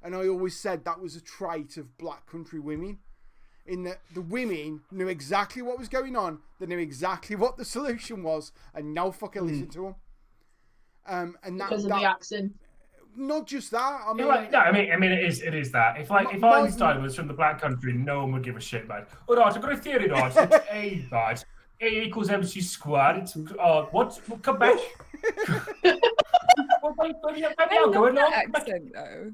And I always said that was a trait of black country women, in that the women knew exactly what was going on, they knew exactly what the solution was, and no fucker listened to them. And Because of the accent. Not just that. I mean, it is that. If Einstein was from the black country, no one would give a shit about it. All right, I've got a theory, right? It's A, right? A equals MC squared. It's what? Come back. Accent though.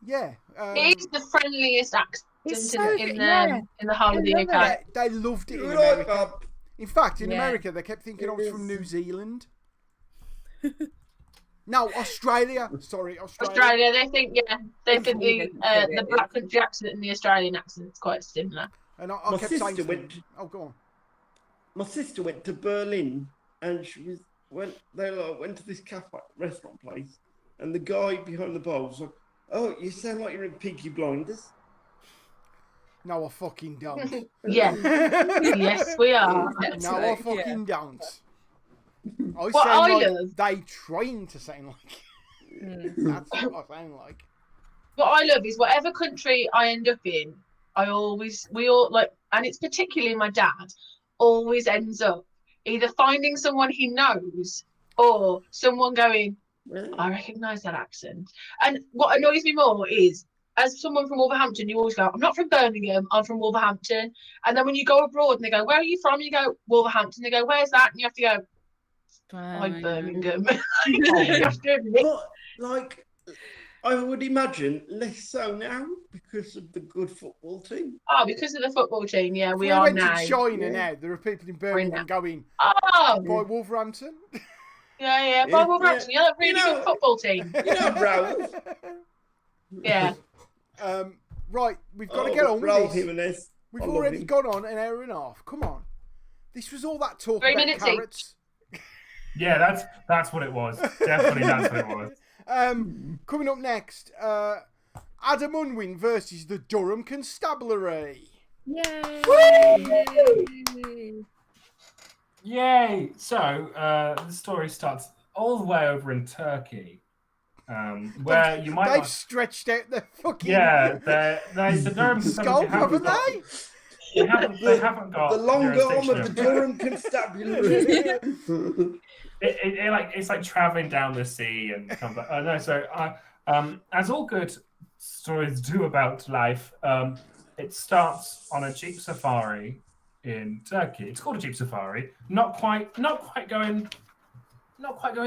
Yeah. It's the friendliest accent in the whole of the UK. UK. They loved it in America. In fact, in America, they kept thinking I was from New Zealand. No, Australia. Sorry, Australia. They think the black country accent and the Australian accent is quite similar. And I kept saying, go on. My sister went to Berlin, and they went to this cafe restaurant place, and the guy behind the bar was like, "Oh, you sound like you're in Peaky Blinders." No, I fucking don't. Yeah. Yes, we are. No, I fucking don't. They train to sound like. That's what I sound like. What I love is whatever country I end up in, we all like, and it's particularly my dad, always ends up either finding someone he knows or someone going, I recognise that accent. And what annoys me more is, as someone from Wolverhampton, you always go, I'm not from Birmingham, I'm from Wolverhampton. And then when you go abroad and they go, where are you from? You go, Wolverhampton. They go, where's that? And you have to go, I'm Birmingham. You have to admit. But, like, I would imagine less so now because of the good football team. Oh, because of the football team, yeah, we are now. To China now, there are people in Birmingham going, by Wolverhampton. Yeah, by Wolverhampton. Yeah, really good football team. Bro. Yeah. Right, we've got to get on with this. We've already gone on an hour and a half. Come on. This was all that talk 3 about minutes carrots. Yeah, that's what it was. Definitely that's what it was. Coming up next, Adam Unwin versus the Durham Constabulary. Yay! Yay! So the story starts all the way over in Turkey, where you might they've stretched out their fucking the Durham scope, haven't they? They haven't got the long arm of the Durham Constabulary. It's like traveling down the sea and comes back. As all good stories do about life, it starts on a jeep safari in Turkey. It's called a jeep safari. Not quite going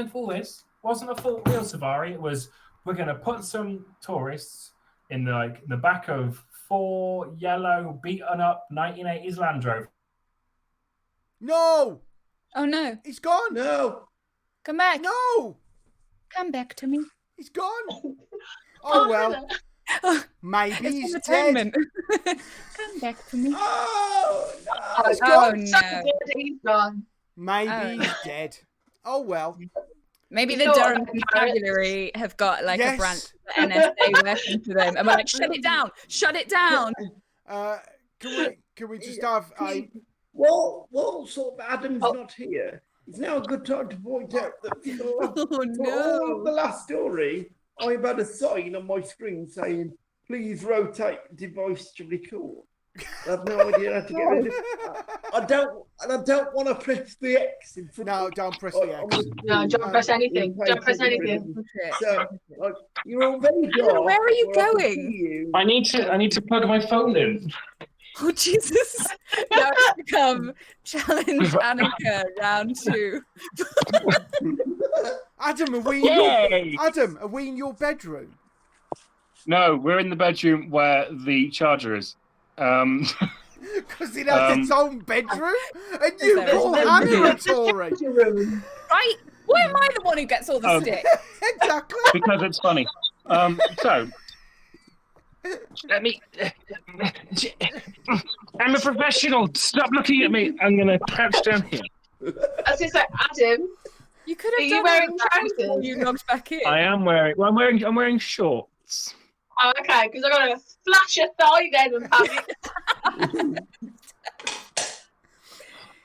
full this. Wasn't a full real safari. It was, we're going to put some tourists in the back of 4 yellow beaten up 1980s Land Rover. No. Oh no. He's gone. No. Come back. No. Come back to me. He's gone. Oh well. Maybe he's dead. Come back to me. Oh no. He's gone. No. He's gone. Maybe he's dead. Oh well. Maybe the Durham Constabulary have got like a branch of the NSA working for them, and we're like, shut it down, shut it down. Can we just have a? Well, sort of Adam's not here. It's now a good time to point out that for all of the last story, I've had a sign on my screen saying, "Please rotate device to record." I have no idea how to get rid of that. I don't want to press the X in front. No, don't press the X. No, don't press anything. Don't press anything. So, you're all very dark. Where are you going? I need to plug my phone in. Oh Jesus! Now it's become challenge Annika round 2. Adam, are we in your bedroom? No, we're in the bedroom where the charger is. Because it has its own bedroom, and you call Hannah a Tory. Right? Why am I the one who gets all the stick? Exactly. Because it's funny. So let me. I'm a professional. Stop looking at me. I'm gonna crouch down here. I was just like, Adam. You could have Are you done wearing that trousers? before you logged back in. I am wearing. Well, I'm wearing shorts. Oh, okay, because I got a flash of thigh then and panic.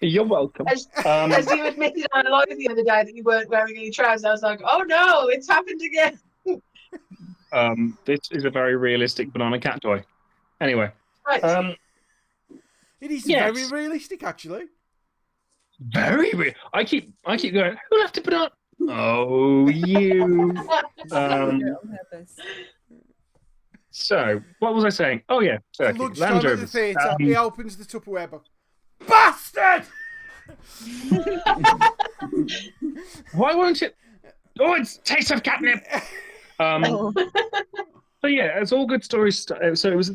You're welcome. As you admitted on live the other day that you weren't wearing any trousers, I was like, oh no, it's happened again. This is a very realistic banana cat toy. Anyway, Right. It is very realistic, actually. Very real. I keep going. Who left a banana? Oh, you. So, what was I saying? Oh yeah, Lunchtime Land at the Rovers. theatre. He opens the Tupperware box. Bastard! Why won't it? Oh, it's taste of catnip. So yeah, it's all good stories. So it was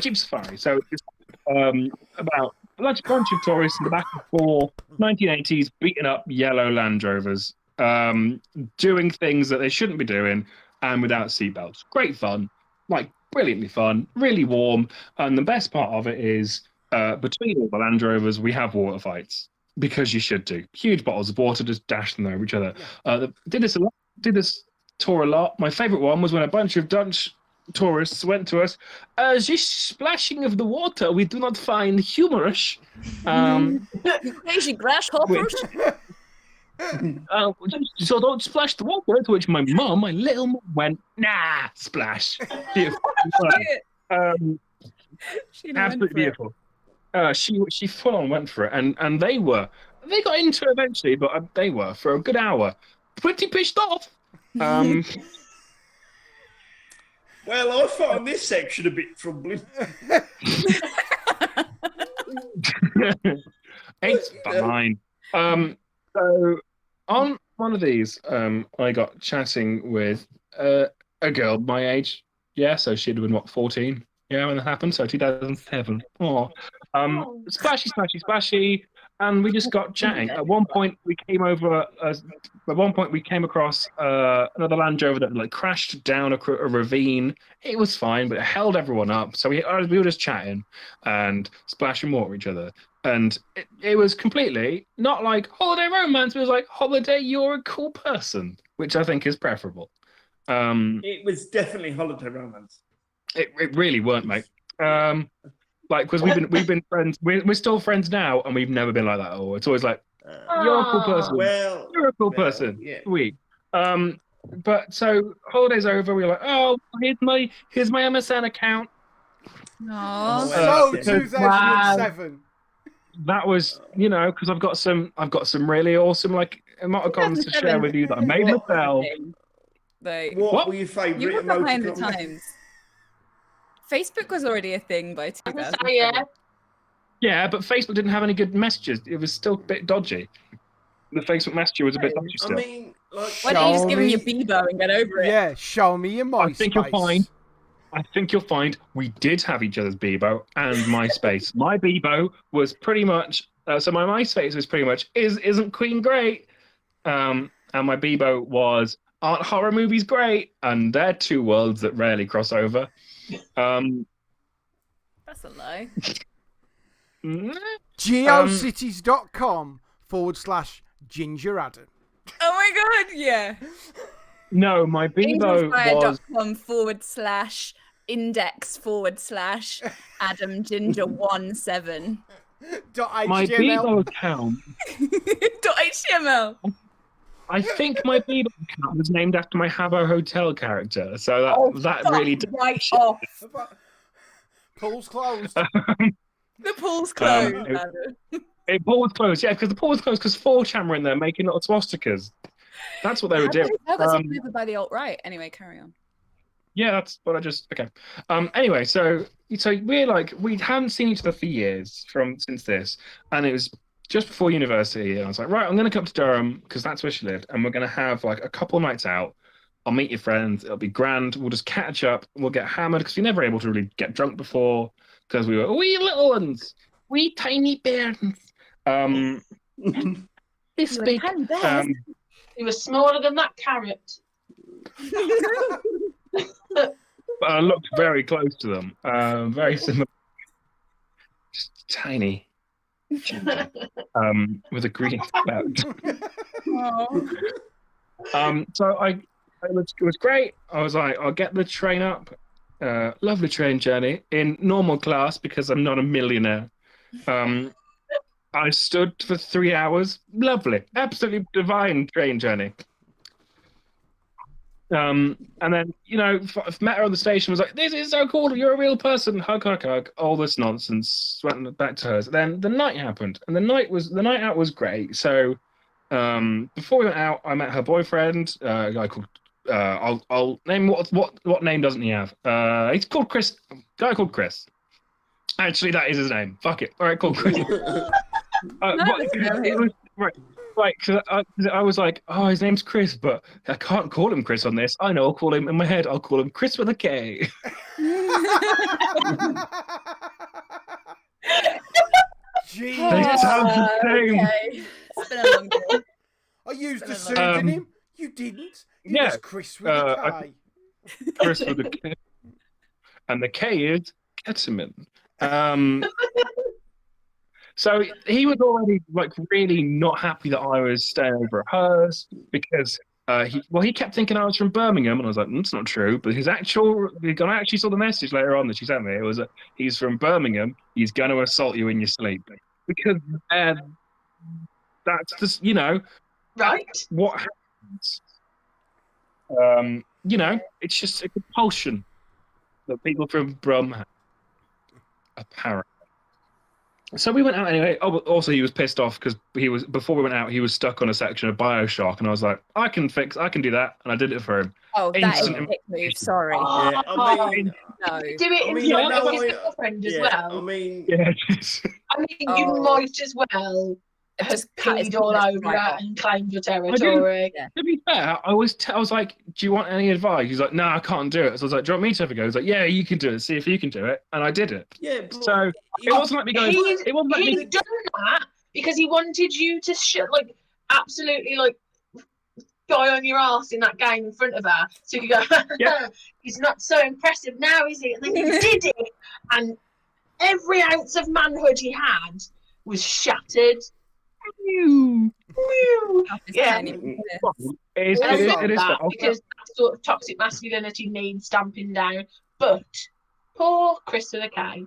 Jeep Safari. So it's about a bunch of tourists in the back of 4 1980s beating up yellow Land Rovers, doing things that they shouldn't be doing, and without seatbelts. Great fun, like brilliantly fun, really warm, and the best part of it is between all the Land Rovers we have water fights because you should do. Huge bottles of water, just dash them over each other. Did this a lot. Did this tour a lot. My favourite one was when a bunch of Dutch tourists went to us. This splashing of the water we do not find humorous. You crazy grasshoppers. So don't splash the water. To which my little mum, went, nah, splash. Beautiful. Absolutely beautiful. She full on went for it, and they got into it eventually, but they were for a good hour pretty pissed off. Well, I found this section a bit troubling. It's fine. So on one of these, I got chatting with a girl my age. Yeah, so she'd been 14? Yeah, when that happened. So 2007. Splashy, and we just got chatting. At one point, we came across another Land Rover that crashed down a ravine. It was fine, but it held everyone up. So we were just chatting and splashing water at each other. And it was completely not like holiday romance. It was like holiday, you're a cool person, which I think is preferable. It was definitely holiday romance. It really weren't, mate. Because we've been friends. We're still friends now, and we've never been like that. Oh, it's always like you're a cool person. Well, you're a cool person. Yeah. Sweet. But so holidays over. We were like, oh, here's my MSN account. No. 2007. That was, because I've got some really awesome emoticons to share with you that I made myself. What were your favourite You were behind the emoticons? times. Facebook was already a thing by 2000. Yeah, but Facebook didn't have any good messages. It was still a bit dodgy. The Facebook Messenger was a bit dodgy still. I mean, why don't you just give him your Bebo and get over it? Yeah, show me your MySpace. I think you'll find we did have each other's Bebo and MySpace. My Bebo was pretty much so my MySpace was pretty much isn't Queen great? And my Bebo was aren't horror movies great? And they're two worlds that rarely cross over. That's a lie. geocities.com/Ginger Adam. Oh my god, yeah. No, my Bebo was .com/index/Adam Ginger 17. My Bebo account. .html. I think my Bebo account was named after my Habbo Hotel character, so that really did right off. Pool's closed. The pool's closed. It pool was closed, yeah, because the pool was closed because 4chan were in there making little swastikas. That's what they were doing. That got taken over by the alt-right. Anyway, carry on. Yeah, that's what I just okay. Anyway, so we're like we hadn't seen each other for years since this, and it was just before university, and I was like, right, I'm gonna come to Durham because that's where she lived, and we're gonna have like a couple of nights out. I'll meet your friends. It'll be grand. We'll just catch up. We'll get hammered because we never able to really get drunk before because we were wee little ones, wee tiny bears. This big. He was smaller than that carrot. But I looked very close to them. Very similar. Just tiny. With a green spout. So it was great. I was like, I'll get the train up. Lovely train journey in normal class because I'm not a millionaire. I stood for 3 hours. Lovely. Absolutely divine train journey. And then, met her on the station, was like, this is so cool, you're a real person, hug, hug, hug, all this nonsense, went back to hers. Then the night happened, and the night out was great. So before we went out, I met her boyfriend, a guy called, I'll name, what name doesn't he have? He's called Chris, a guy called Chris. Actually, that is his name. Fuck it. All right, called Chris. Right, because I was like, oh, his name's Chris, but I can't call him Chris on this. I know, I'll call him, in my head, I'll call him Chris with a K. Jeez. They sound the same. Okay. It's been a long day. I used a pseudonym. You didn't. It was Chris with a K. Chris with a K. And the K is ketamine. So he was already like really not happy that I was staying over at hers because he kept thinking I was from Birmingham, and I was like, that's not true. But I actually saw the message later on that she sent me. It was he's from Birmingham. He's going to assault you in your sleep because that's just right. What happens. It's just a compulsion that people from Brum have, apparently. So we went out anyway. Oh, but also he was pissed off because before we went out, he was stuck on a section of BioShock, and I was like, I can do that, and I did it for him. Oh, that is a dick move. Sorry. Yeah, no. Do it in front of his girlfriend as well. I mean, you might as well just peed all over her and claimed your territory. To be fair, I was like, do you want any advice? He's like, no, I can't do it. So I was like, do you want me to have a go? He's like, yeah, you can do it. See if you can do it. And I did it. Yeah, but so it wasn't like me going. It wasn't like he's done that because he wanted you to absolutely die on your ass in that game in front of her. So you go, he's not so impressive now, is he? And then he did it, and every ounce of manhood he had was shattered. Yeah, it is because that sort of toxic masculinity needs stamping down. But poor Chris with a K.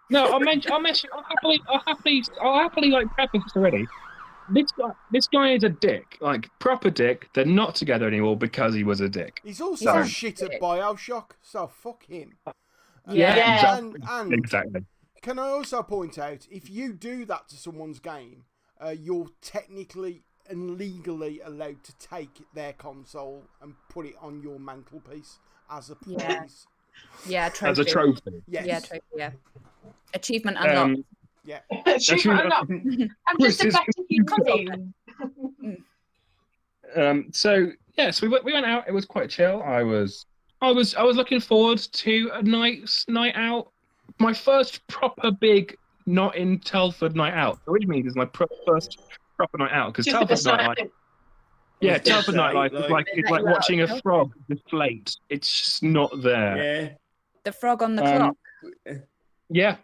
No, I'll happily preface this already. This guy is a dick, like proper dick. They're not together anymore because he was a dick. He's also shit at BioShock, so fuck him. Yeah. And exactly. Can I also point out, if you do that to someone's game, you're technically and legally allowed to take their console and put it on your mantelpiece as a prize. Yeah, trophy. As a trophy. Yes. Yeah, trophy. Yeah. Achievement unlocked. Yeah. Achievement unlocked. I'm just a better human being. So we went out. It was quite chill. I was looking forward to a night out. My first proper big not in Telford night out, which means it's my first proper night out because Telford nightlife. Yeah, Telford nightlife is it's like watching a frog deflate. It's just not there. Yeah. The frog on the clock. Yeah.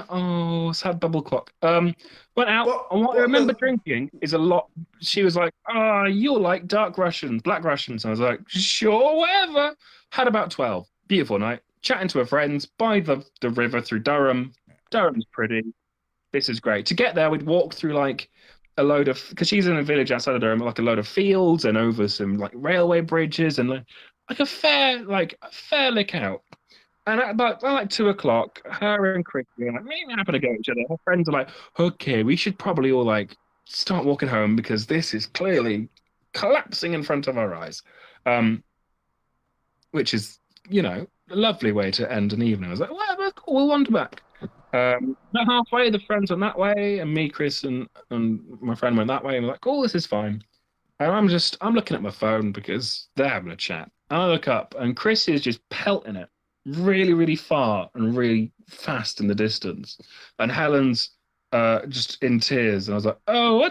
Oh, sad bubble clock. Went out, and what I remember drinking is a lot. She was like, you'll like black Russians. And I was like, sure, whatever. Had about 12. Beautiful night. Chatting to her friends by the river through Durham. Durham's pretty. This is great. To get there, we'd walk through a load of, because she's in a village outside of Durham, a load of fields and over some railway bridges and a fair lick out. And at about like 2 o'clock, her and Chris are like, maybe happen to go at each other. Her friends are like, okay, we should probably all like start walking home because this is clearly collapsing in front of our eyes. Which is, a lovely way to end an evening. I was like, well, that's cool, we'll wander back. About halfway, the friends went that way, and me, Chris, and my friend went that way, and we're like, oh, this is fine. And I'm looking at my phone because they're having a chat. And I look up, and Chris is just pelting it really, really far and really fast in the distance. And Helen's just in tears. And I was like, oh,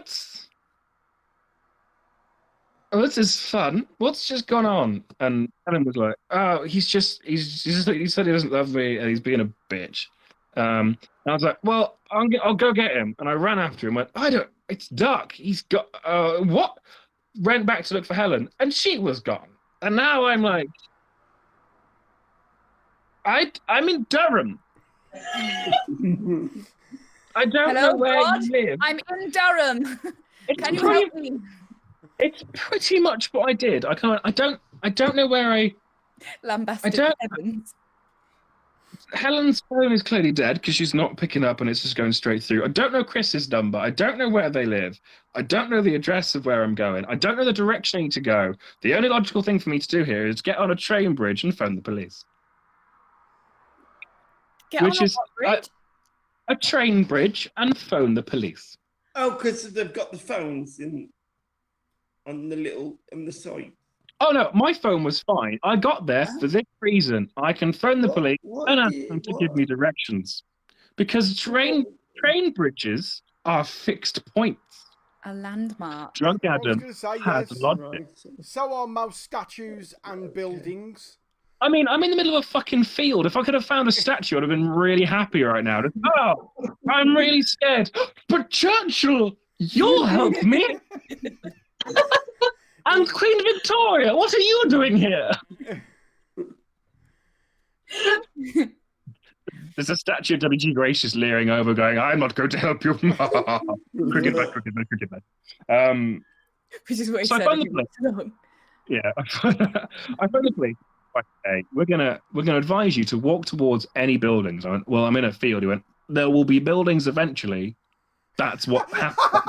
this is fun. What's just gone on? And Helen was like, oh, he said he doesn't love me and he's being a bitch. And I was like, well, I'll go get him. And I ran after him, went, it's dark. He's got, what? Ran back to look for Helen and she was gone. And now I'm like, I'm in Durham. I don't know where you live. I'm in Durham. Can you help me? It's pretty much what I did. I don't know where I lambasted Evans. Helen's phone is clearly dead because she's not picking up and it's just going straight through. I don't know Chris's number. I don't know where they live. I don't know the address of where I'm going. I don't know the direction I need to go. The only logical thing for me to do here is get on a train bridge and phone the police. A train bridge and phone the police. Oh, because they've got the phones on the site. Oh no, my phone was fine. I got there for this reason. I can phone the police and ask them to give me directions. Because train bridges are fixed points. A landmark. Drunk Adam has logic. So are most statues and buildings. I mean, I'm in the middle of a fucking field. If I could have found a statue, I'd have been really happy right now. I'm really scared. But Churchill, you'll help me. I'm Queen Victoria. What are you doing here? There's a statue of W.G. Grace just leering over, going, I'm not going to help you. Cricket man. Which is what he so said. I found the police. Yeah, I found the police. Okay, we're gonna advise you to walk towards any buildings. I went, well, I'm in a field. He went, there will be buildings eventually. That's what happened.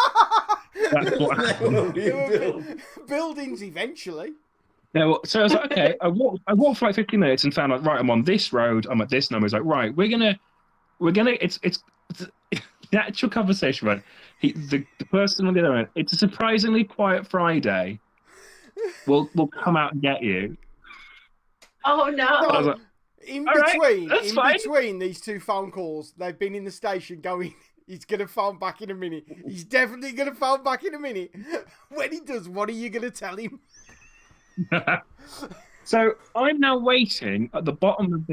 That's what happened. Buildings eventually. Yeah, so I was like, okay. I walked for like 15 minutes and found like, right, I'm on this road. I'm at this number. He's like, right, we're gonna. It's the actual conversation. Right, the person on the other end. It's a surprisingly quiet Friday. We'll come out and get you. Oh no! I was like, in fine. between these two phone calls, they've been in the station going, he's going to phone back in a minute. He's definitely going to phone back in a minute. When he does, what are you going to tell him? So I'm now waiting at the bottom of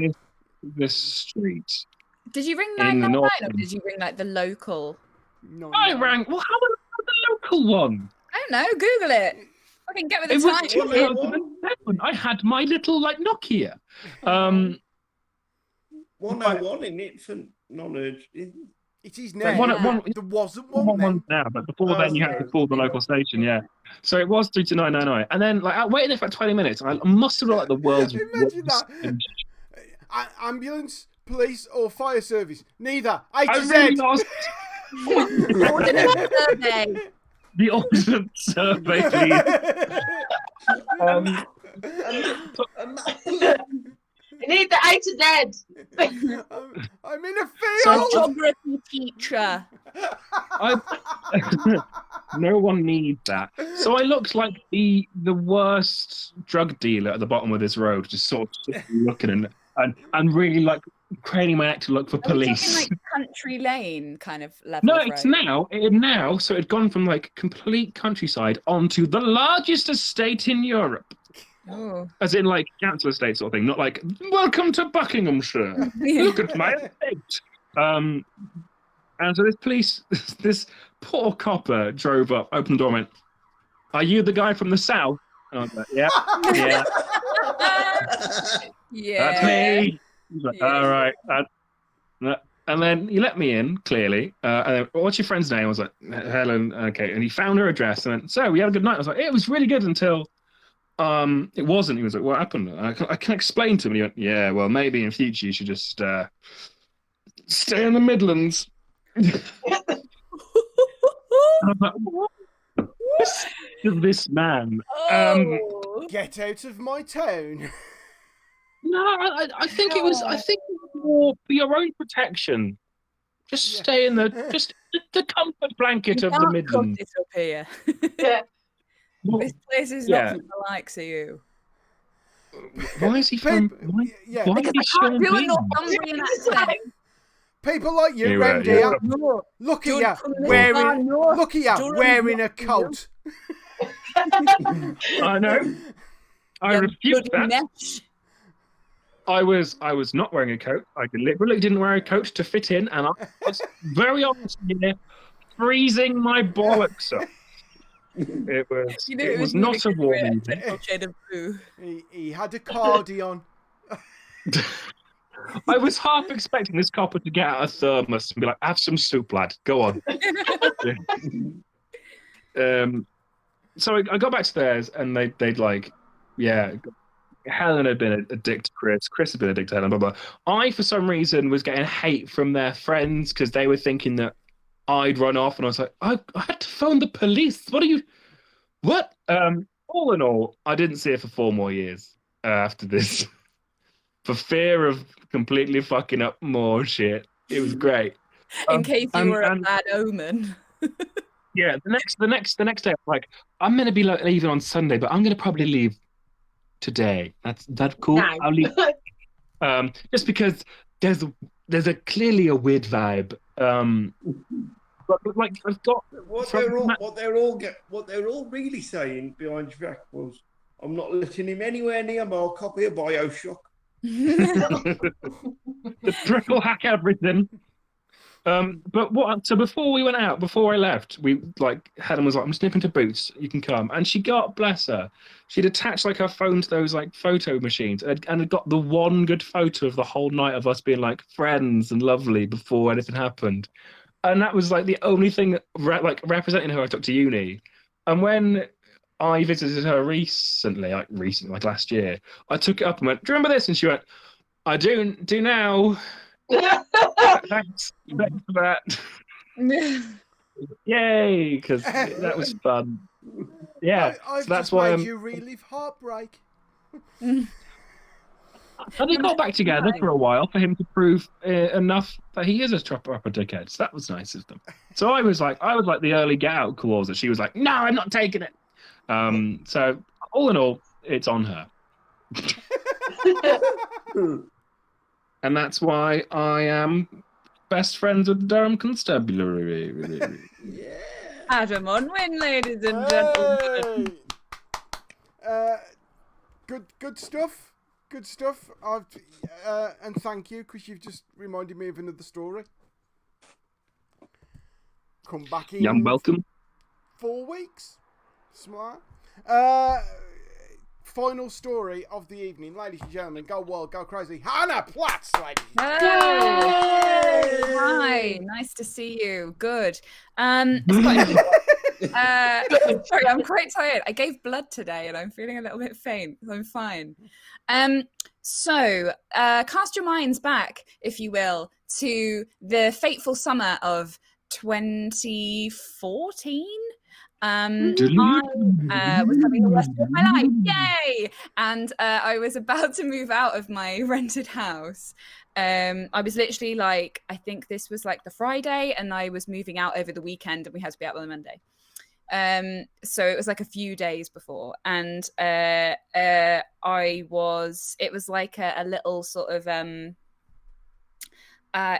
this street. Did you ring 999 or did you ring like the local? No. I rang. Well, how about the local one? I don't know. Google it. I can get with the It was time. 2007. I had my little like Nokia. 101 in it for non-urgent. It is now. There wasn't one now, but before then you had to call the local station. Yeah, so it was through to 999, and then like I waited there for 20 minutes. I must have looked like the world's Imagine that. Ambulance, police, or fire service? Neither. A to Z. Really lost. Ordinance survey. The ordnance survey, please. You need the A to Z. I'm in a field. Geography teacher. No one needs that. So I looked like the worst drug dealer at the bottom of this road, just sort of looking and really like craning my neck to look for police. Are we talking like country lane kind of level? No, of it's road? now. So it'd gone from like complete countryside onto the largest estate in Europe. Oh. As in like council estate sort of thing, not like welcome to Buckinghamshire. Look at my estate. And so this poor copper drove up, opened the door, and went, "Are you the guy from the south?" And I was like, "Yeah, yeah, Yeah, that's me." He's like, "All right." And then he let me in, clearly. And then, what's your friend's name? I was like, Helen. Okay. And he found her address and went, so we had a good night. I was like, it was really good until It wasn't. He was like, "What happened?" I can explain to him. And he went, "Yeah, well, maybe in future you should just stay in the Midlands." And I'm like, "What? This man." Get out of my town. No, I think it was. I think it was more for your own protection. Just stay in the comfort blanket of the Midlands. It up here. Yeah. This place is not for the likes of you. Why is he from? Why Because I can't do a Northumbrian accent. People like you round here. Look at you wearing a coat. I know. I refute that. I was not wearing a coat. I deliberately didn't wear a coat to fit in, and I was very honest here, freezing my bollocks up. It was not a warm evening. He had a cardi on. I was half expecting this copper to get out a thermos and be like, "Have some soup, lad. Go on." So I got back to theirs, and they'd like, Helen had been a dick to Chris. Chris had been a dick to Helen. Blah blah. I, for some reason, was getting hate from their friends because they were thinking that I'd run off, and I was like, I had to phone the police. What? All in all, I didn't see her for 4 more years after this, for fear of completely fucking up more shit. It was great. In case you were a bad omen. Yeah, the next day, I'm like, I'm gonna be leaving on Sunday, but I'm gonna probably leave today. That's cool. No. I'll leave. Just because there's clearly a weird vibe. But like I've got what they're all really saying behind your back was, "I'm not letting him anywhere near my copy of BioShock." The triple hack everything. But what? So before I left, Helen was like, "I'm just nipping to Boots. You can come." And she got, bless her, she'd attached like her phone to those like photo machines and had got the one good photo of the whole night of us being like friends and lovely before anything happened. And that was like the only thing representing her I took to uni. And when I visited her recently, like last year, I took it up and went, "Do you remember this?" And she went, "I do now." Thanks for that. Yay, because that was fun. Yeah, I've so that's just why made you relive heartbreak. And they got back together for a while for him to prove enough that he is a proper dickhead. So that was nice of them. So I was like the early get out clause that she was like, "No, I'm not taking it." So all in all, it's on her. And that's why I am best friends with the Durham Constabulary. Yeah. Adam on win, ladies and gentlemen. Good stuff. Good stuff. And thank you, because you've just reminded me of another story. Come back in. You're welcome. 4 weeks. Smart. Final story of the evening, ladies and gentlemen. Go wild, go crazy. Hannah Platts, ladies. Hi, nice to see you. Good. Sorry, I'm quite tired. I gave blood today, and I'm feeling a little bit faint. I'm fine. So cast your minds back, if you will, to the fateful summer of 2014. I was having the worst day of my life, yay! And I was about to move out of my rented house. I was literally like, I think this was like the Friday, and I was moving out over the weekend, and we had to be out on the Monday. So it was like a few days before, and it was like a little sort of it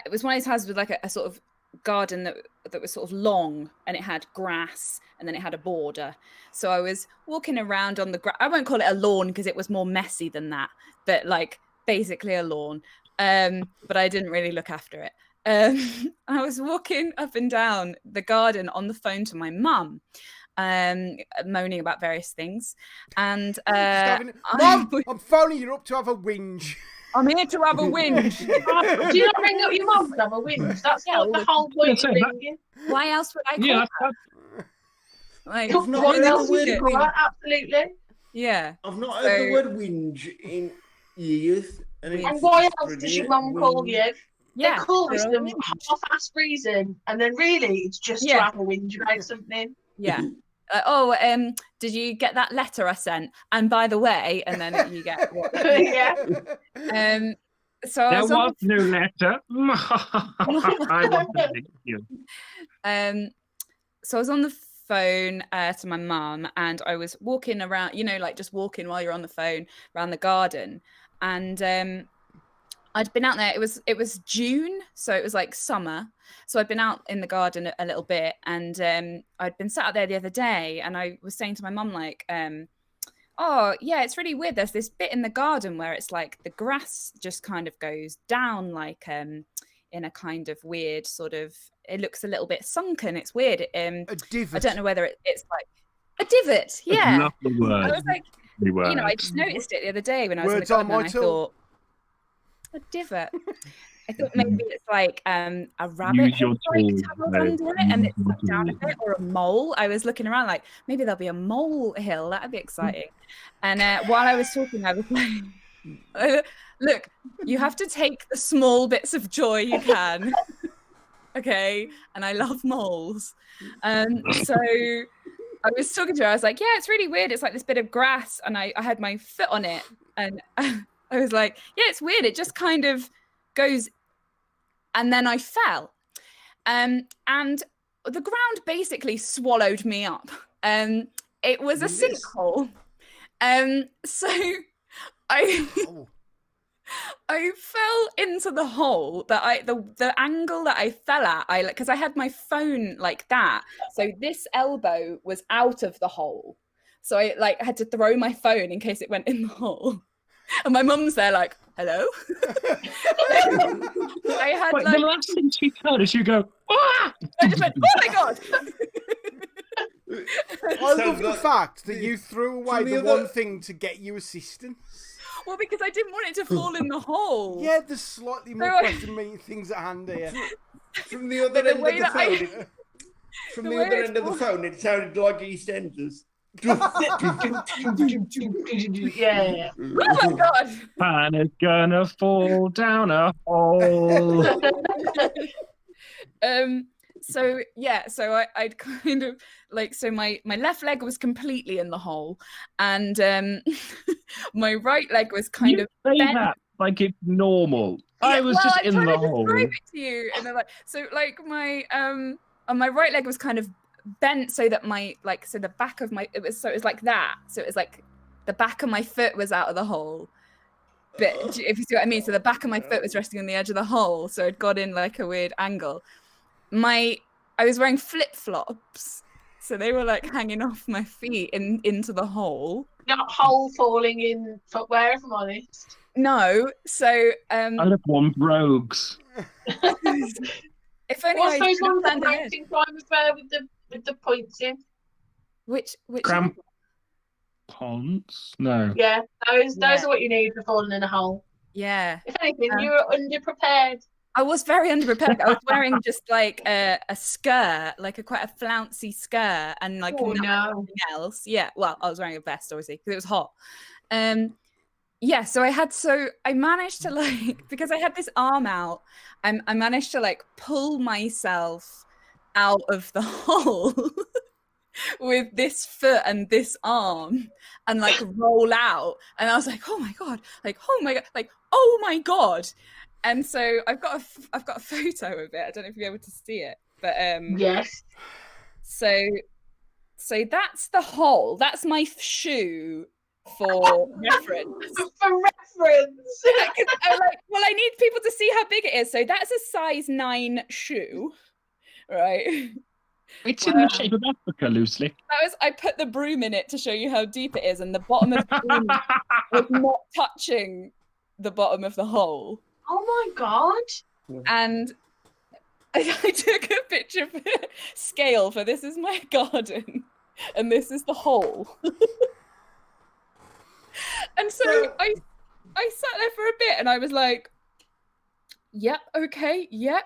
was one of those houses with like a sort of garden that was sort of long, and it had grass, and then it had a border. So I was walking around on the grass. I won't call it a lawn because it was more messy than that, but like basically a lawn. But I didn't really look after it. I was walking up and down the garden on the phone to my mum, moaning about various things. And Mum, I'm phoning you up to have a whinge. I'm here to have a whinge. Do you not ring up your mum to have a whinge? That's the whole point of ringing. Why else would I call her? Like, Absolutely. Yeah. I've not heard the word whinge in years. And why else does your mum call you? Yeah. They call this some half-ass reason, and then really it's just to have a whinge about something. Yeah. Did you get that letter I sent? And by the way, and then you get what? Yeah. So there was no letter. I want to thank you. So I was on the phone to my mum, and I was walking around, like just walking while you're on the phone around the garden, and I'd been out there. It was June, so it was like summer. So I'd been out in the garden a little bit, and I'd been sat out there the other day, and I was saying to my mum, like, oh yeah, it's really weird. There's this bit in the garden where it's like the grass just kind of goes down, like in a kind of weird sort of. It looks a little bit sunken. It's weird. A divot. I don't know whether it's like a divot. Yeah. I love the word. I was like, I just noticed it the other day when I was Words in the garden, on my and I thought, a divot. I thought maybe it's like a rabbit tunneled under it and it's stuck down a bit, or a mole. I was looking around like, maybe there'll be a mole hill. That'd be exciting. And while I was talking, I was like, look, you have to take the small bits of joy you can. Okay. And I love moles. So I was talking to her. I was like, yeah, it's really weird. It's like this bit of grass, and I had my foot on it, and I was like, yeah, it's weird. It just kind of goes, and then I fell, and the ground basically swallowed me up. It was a sinkhole. So I fell into the hole that the angle that I fell at, because I had my phone like that, so this elbow was out of the hole, so I had to throw my phone in case it went in the hole, and my mum's there like, hello. I had the last thing she heard is you go, ah! I just went, oh my god. I love the fact that you threw away the one thing to get you assistance. Well, because I didn't want it to fall in the hole. Yeah, there's slightly more pressing things at hand here. From the other end of the phone, it sounded like EastEnders. Yeah. Oh my god! Pan is gonna fall down a hole. So I'd kind of so my left leg was completely in the hole, and my right leg was kind of say bent. that like it's normal. Yeah, I was just in the hole. Describe it to you, and my my right leg was kind of bent so that so the back of my it was like that. So it was like the back of my foot was out of the hole. But if you see what I mean, so the back of my foot was resting on the edge of the hole, so it got in like a weird angle. I was wearing flip-flops, so they were like hanging off my feet into the hole. Not hole falling in footwear, if I'm honest. No, so I'd have worn brogues. If only what's those ones that mountain climbers wear with the points in? Which crampons? No. Yeah, those are what you need for falling in a hole. Yeah. If anything, you were underprepared. I was very underprepared. I was wearing just like a skirt, like quite a flouncy skirt, and like nothing else. Yeah, well, I was wearing a vest obviously because it was hot. Yeah, so I managed to because I had this arm out, I managed to pull myself out of the hole with this foot and this arm and roll out, and I was like, oh my god, oh my god. And so I've got a photo of it. I don't know if you'll be able to see it, but yes. So that's the hole. That's my shoe for reference. For reference. Well, I need people to see how big it is. So that's a size 9 shoe, right? It's in the shape of Africa, loosely. I put the broom in it to show you how deep it is, and the bottom of the broom was not touching the bottom of the hole. Oh my god! And I took a picture of scale for this is my garden, and this is the hole. And so I sat there for a bit, and I was like, "Yep, okay, yep,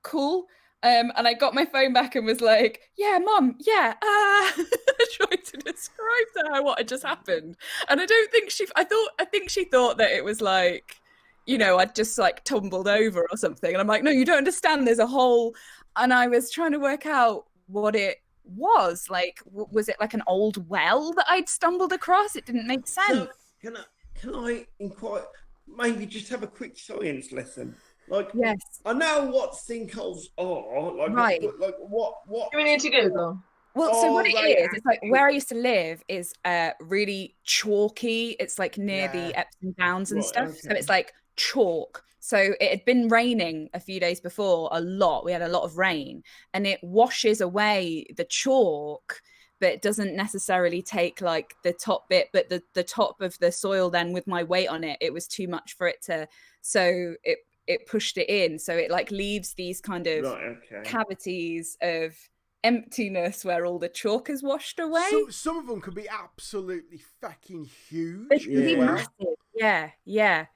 cool." And I got my phone back and was like, yeah, Mum, yeah. Trying to describe to her what had just happened. And I think she thought that it was like, you know, I'd just like tumbled over or something. And I'm like, no, you don't understand. There's a hole. And I was trying to work out what it was. Like, was it like an old well that I'd stumbled across? It didn't make sense. So can I inquire, maybe just have a quick science lesson? Like, yes, I know what sinkholes are. Like, right. Like what? Do we need to Google? Well, so what it is, it's like where I used to live is really chalky. It's like near the Epsom Downs and stuff. Okay. So it's like chalk. So it had been raining a few days before a lot. We had a lot of rain and it washes away the chalk, but it doesn't necessarily take like the top bit, but the top of the soil then with my weight on it, it was too much for it to, so it pushed it in. So it like leaves these kind of cavities of emptiness where all the chalk is washed away. So, some of them could be absolutely fucking huge. They can be massive. Yeah.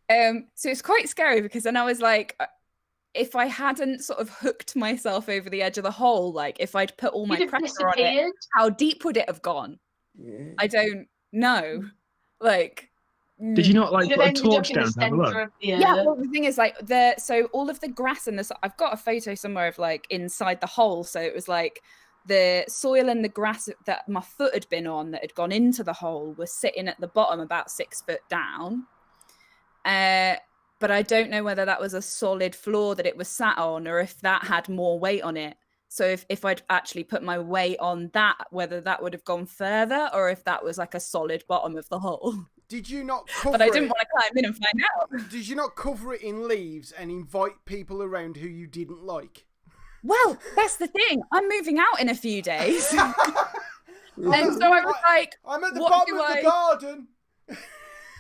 So it's quite scary because then I was like, if I hadn't sort of hooked myself over the edge of the hole, like if I'd put all my pressure on it, how deep would it have gone? Yeah. I don't know. Like, did you not like put a torch down to have a look? Yeah, well, the thing is like so all of the grass and I've got a photo somewhere of like inside the hole. So it was like the soil and the grass that my foot had been on that had gone into the hole was sitting at the bottom about 6 foot down. But I don't know whether that was a solid floor that it was sat on or if that had more weight on it. So if I'd actually put my weight on that, whether that would have gone further or if that was like a solid bottom of the hole. Did you not cover But I didn't want to climb in and find out. Did you not cover it in leaves and invite people around who you didn't like? Well, that's the thing. I'm moving out in a few days. And so I was like, I'm at the bottom of the garden.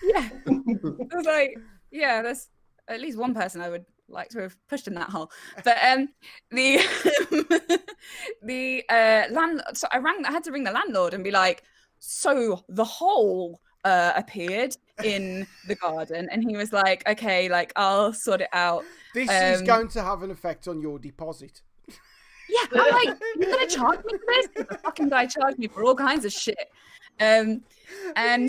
Yeah. I was like, yeah, there's at least one person I would like to have pushed in that hole. But the landlord, so I had to ring the landlord and be like, so the hole appeared in the garden, and he was like, okay, like I'll sort it out. This is going to have an effect on your deposit. Yeah, I'm like, you're gonna charge me for this? The fucking guy charged me for all kinds of shit. And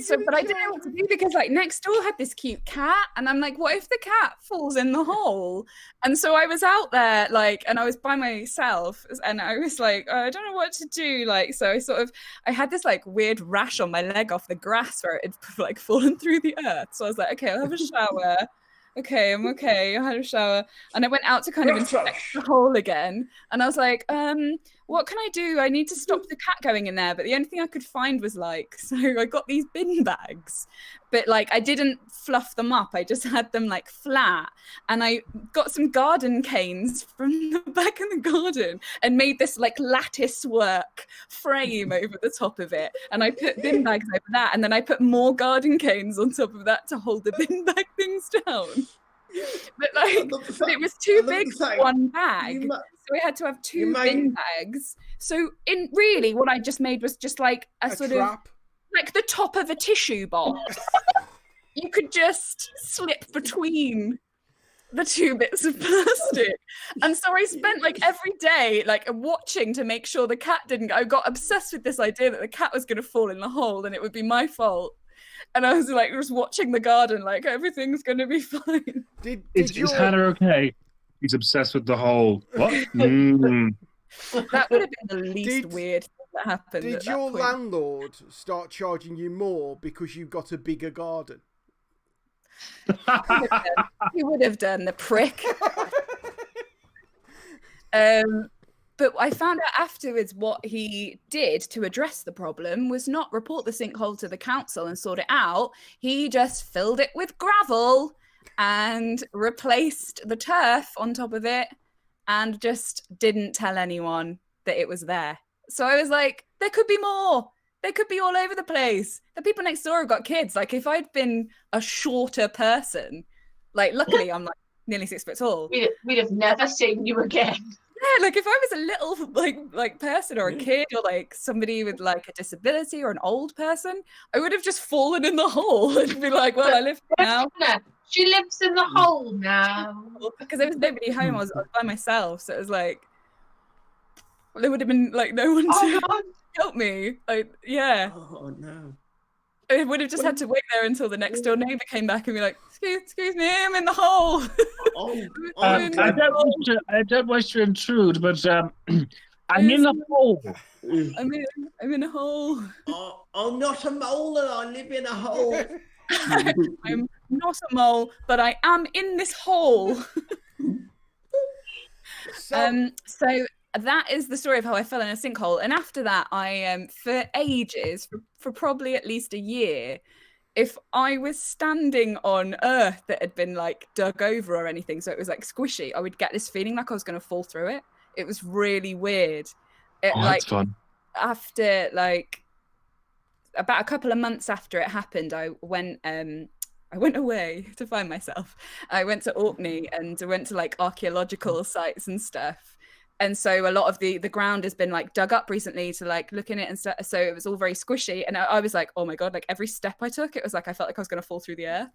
so, but I didn't know what to do because like next door had this cute cat, and I'm like, what if the cat falls in the hole? And so I was out there like, and I was by myself, and I was like, I don't know what to do. Like, so I had this like weird rash on my leg off the grass where it had like fallen through the earth. So I was like, okay, I'll have a shower. Okay, I'm okay. I had a shower and I went out to kind of inspect the hole again. And I was like, what can I do? I need to stop the cat going in there. But the only thing I could find was like, so I got these bin bags, but like I didn't fluff them up. I just had them like flat. And I got some garden canes from the back of the garden and made this like lattice work frame over the top of it. And I put bin bags over that. And then I put more garden canes on top of that to hold the bin bag things down. But like, it was too big for one bag. So we had to have two bin bags. So in really what I just made was just like a sort trap. Of like the top of a tissue box. You could just slip between the two bits of plastic. And so I spent like every day like watching to make sure the cat didn't go. I got obsessed with this idea that the cat was going to fall in the hole and it would be my fault. And I was like just watching the garden like everything's going to be fine. Is Hannah okay? He's obsessed with the hole. What? That would have been the least weird thing that happened. Did your landlord start charging you more because you got a bigger garden? He would have done, the prick. But I found out afterwards what he did to address the problem was not report the sinkhole to the council and sort it out. He just filled it with gravel and replaced the turf on top of it and just didn't tell anyone that it was there. So I was like, there could be more. They could be all over the place. The people next door have got kids. Like if I'd been a shorter person, like luckily I'm like nearly 6 foot tall. We'd have never seen you again. Yeah, like if I was a little like person or a kid or like somebody with like a disability or an old person, I would have just fallen in the hole and be like, well, I live here now. She lives in the hole now. Because there was nobody home. I was by myself, so it was like, well, there would have been like no one to help me. Like, yeah. Oh no. I would have just had to wait there until the next door neighbour came back and be like, excuse me, I'm in the hole. I don't wish to intrude, but I'm in the hole. I'm in a hole. I'm not a mole and I live in a hole. I'm not a mole, but I am in this hole. So that is the story of how I fell in a sinkhole. And after that, I for ages, for probably at least a year, if I was standing on earth that had been like dug over or anything, so it was like squishy, I would get this feeling like I was going to fall through it. It was really weird. That's fun. After like about a couple of months after it happened, I went away to find myself. I went to Orkney and I went to like archaeological sites and stuff. And so a lot of the ground has been like dug up recently to like look in it and stuff. So it was all very squishy. And I was like, oh my God, like every step I took, it was like I felt like I was going to fall through the earth.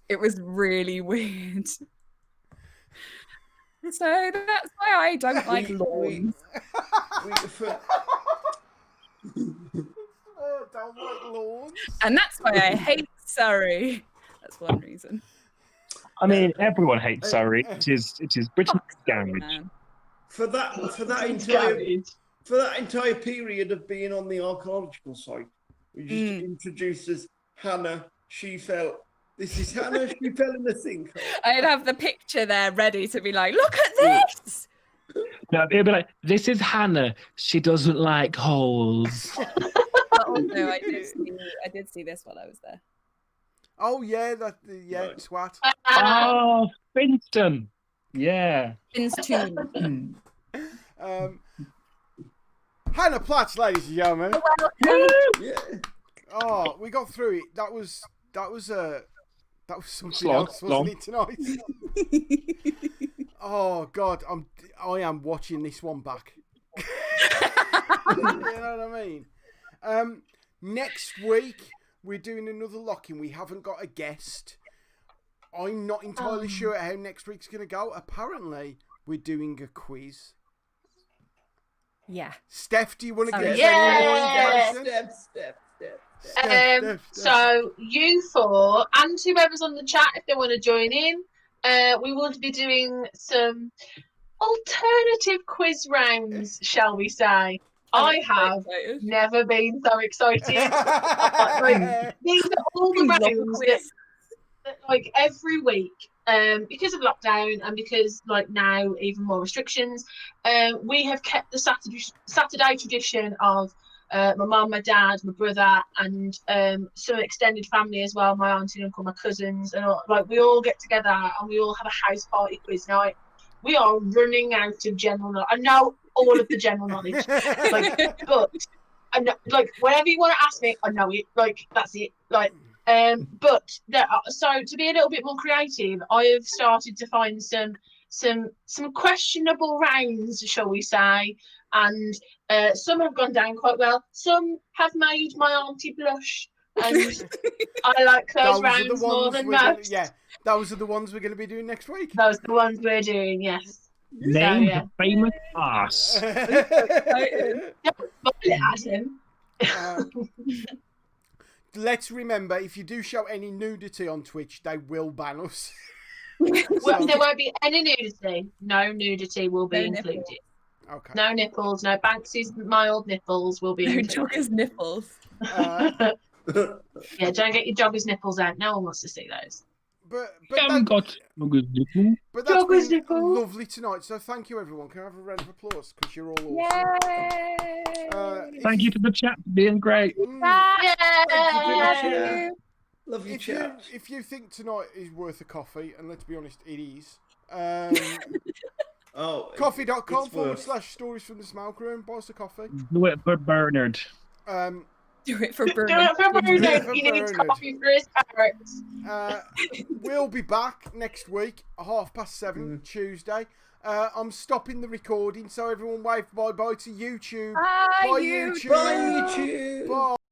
It was really weird. So that's why I don't like lawns. Don't like lawns. And that's why I hate Surrey. That's one reason. I mean, everyone hates Surrey. It is Britain's damage. For that entire period of being on the archaeological site, we just introduced as Hannah. This is Hannah. She fell in the sinkhole. I'd have the picture there ready to be like, look at this. No, it'd be like, this is Hannah. She doesn't like holes. Also, I did see this while I was there. Oh yeah, twat. Oh, Finston. Yeah. Finstone. Hannah Platts, ladies and gentlemen. Yeah. Oh, we got through it. That was something else, wasn't it, tonight? Oh God, I am watching this one back. You know what I mean? Next week we're doing another lock-in. We haven't got a guest. I'm not entirely sure how next week's going to go. Apparently, we're doing a quiz. Yeah. Steph, do you want to get Yes. any more information? Steph. So you four and whoever's on the chat, if they want to join in, we will be doing some alternative quiz rounds, shall we say. I have never been so excited. These are all the rounds that like every week, because of lockdown and because like now even more restrictions, we have kept the Saturday tradition of my mum, my dad, my brother, and some extended family as well, my auntie and uncle, my cousins, and all, like we all get together and we all have a house party quiz night. We are running out of general knowledge. I know all of the general knowledge, like, but I know, like whatever you want to ask me, I know it. Like that's it. Like, but so to be a little bit more creative, I have started to find some questionable rounds, shall we say, and some have gone down quite well. Some have made my auntie blush, and I like those rounds more than most. Those are the ones we're going to be doing next week. Those are the ones we're doing, yes. Name the famous ass. Let's remember, if you do show any nudity on Twitch, they will ban us. Well, there won't be any nudity. No nudity will be included. Okay. No nipples, no Banksy's mild nipples will be included. No joggers nipples. Yeah, don't get your joggers nipples out. No one wants to see those. But that's been lovely tonight. So thank you, everyone. Can I have a round of applause? Because you're all awesome. Yay! Thank you to the chat for being great. Yay! Lovely chat. If you think tonight is worth a coffee, and let's be honest, it is. Coffee.com/stories from the smoke room. Buy us a coffee. Do it for Bernard. Do it for Bernard. Do it for Bernard. He needs coffee for his parrots. We'll be back next week, 7:30 Tuesday. I'm stopping the recording, so everyone wave bye-bye to YouTube. Bye, YouTube. Bye, YouTube. Bye.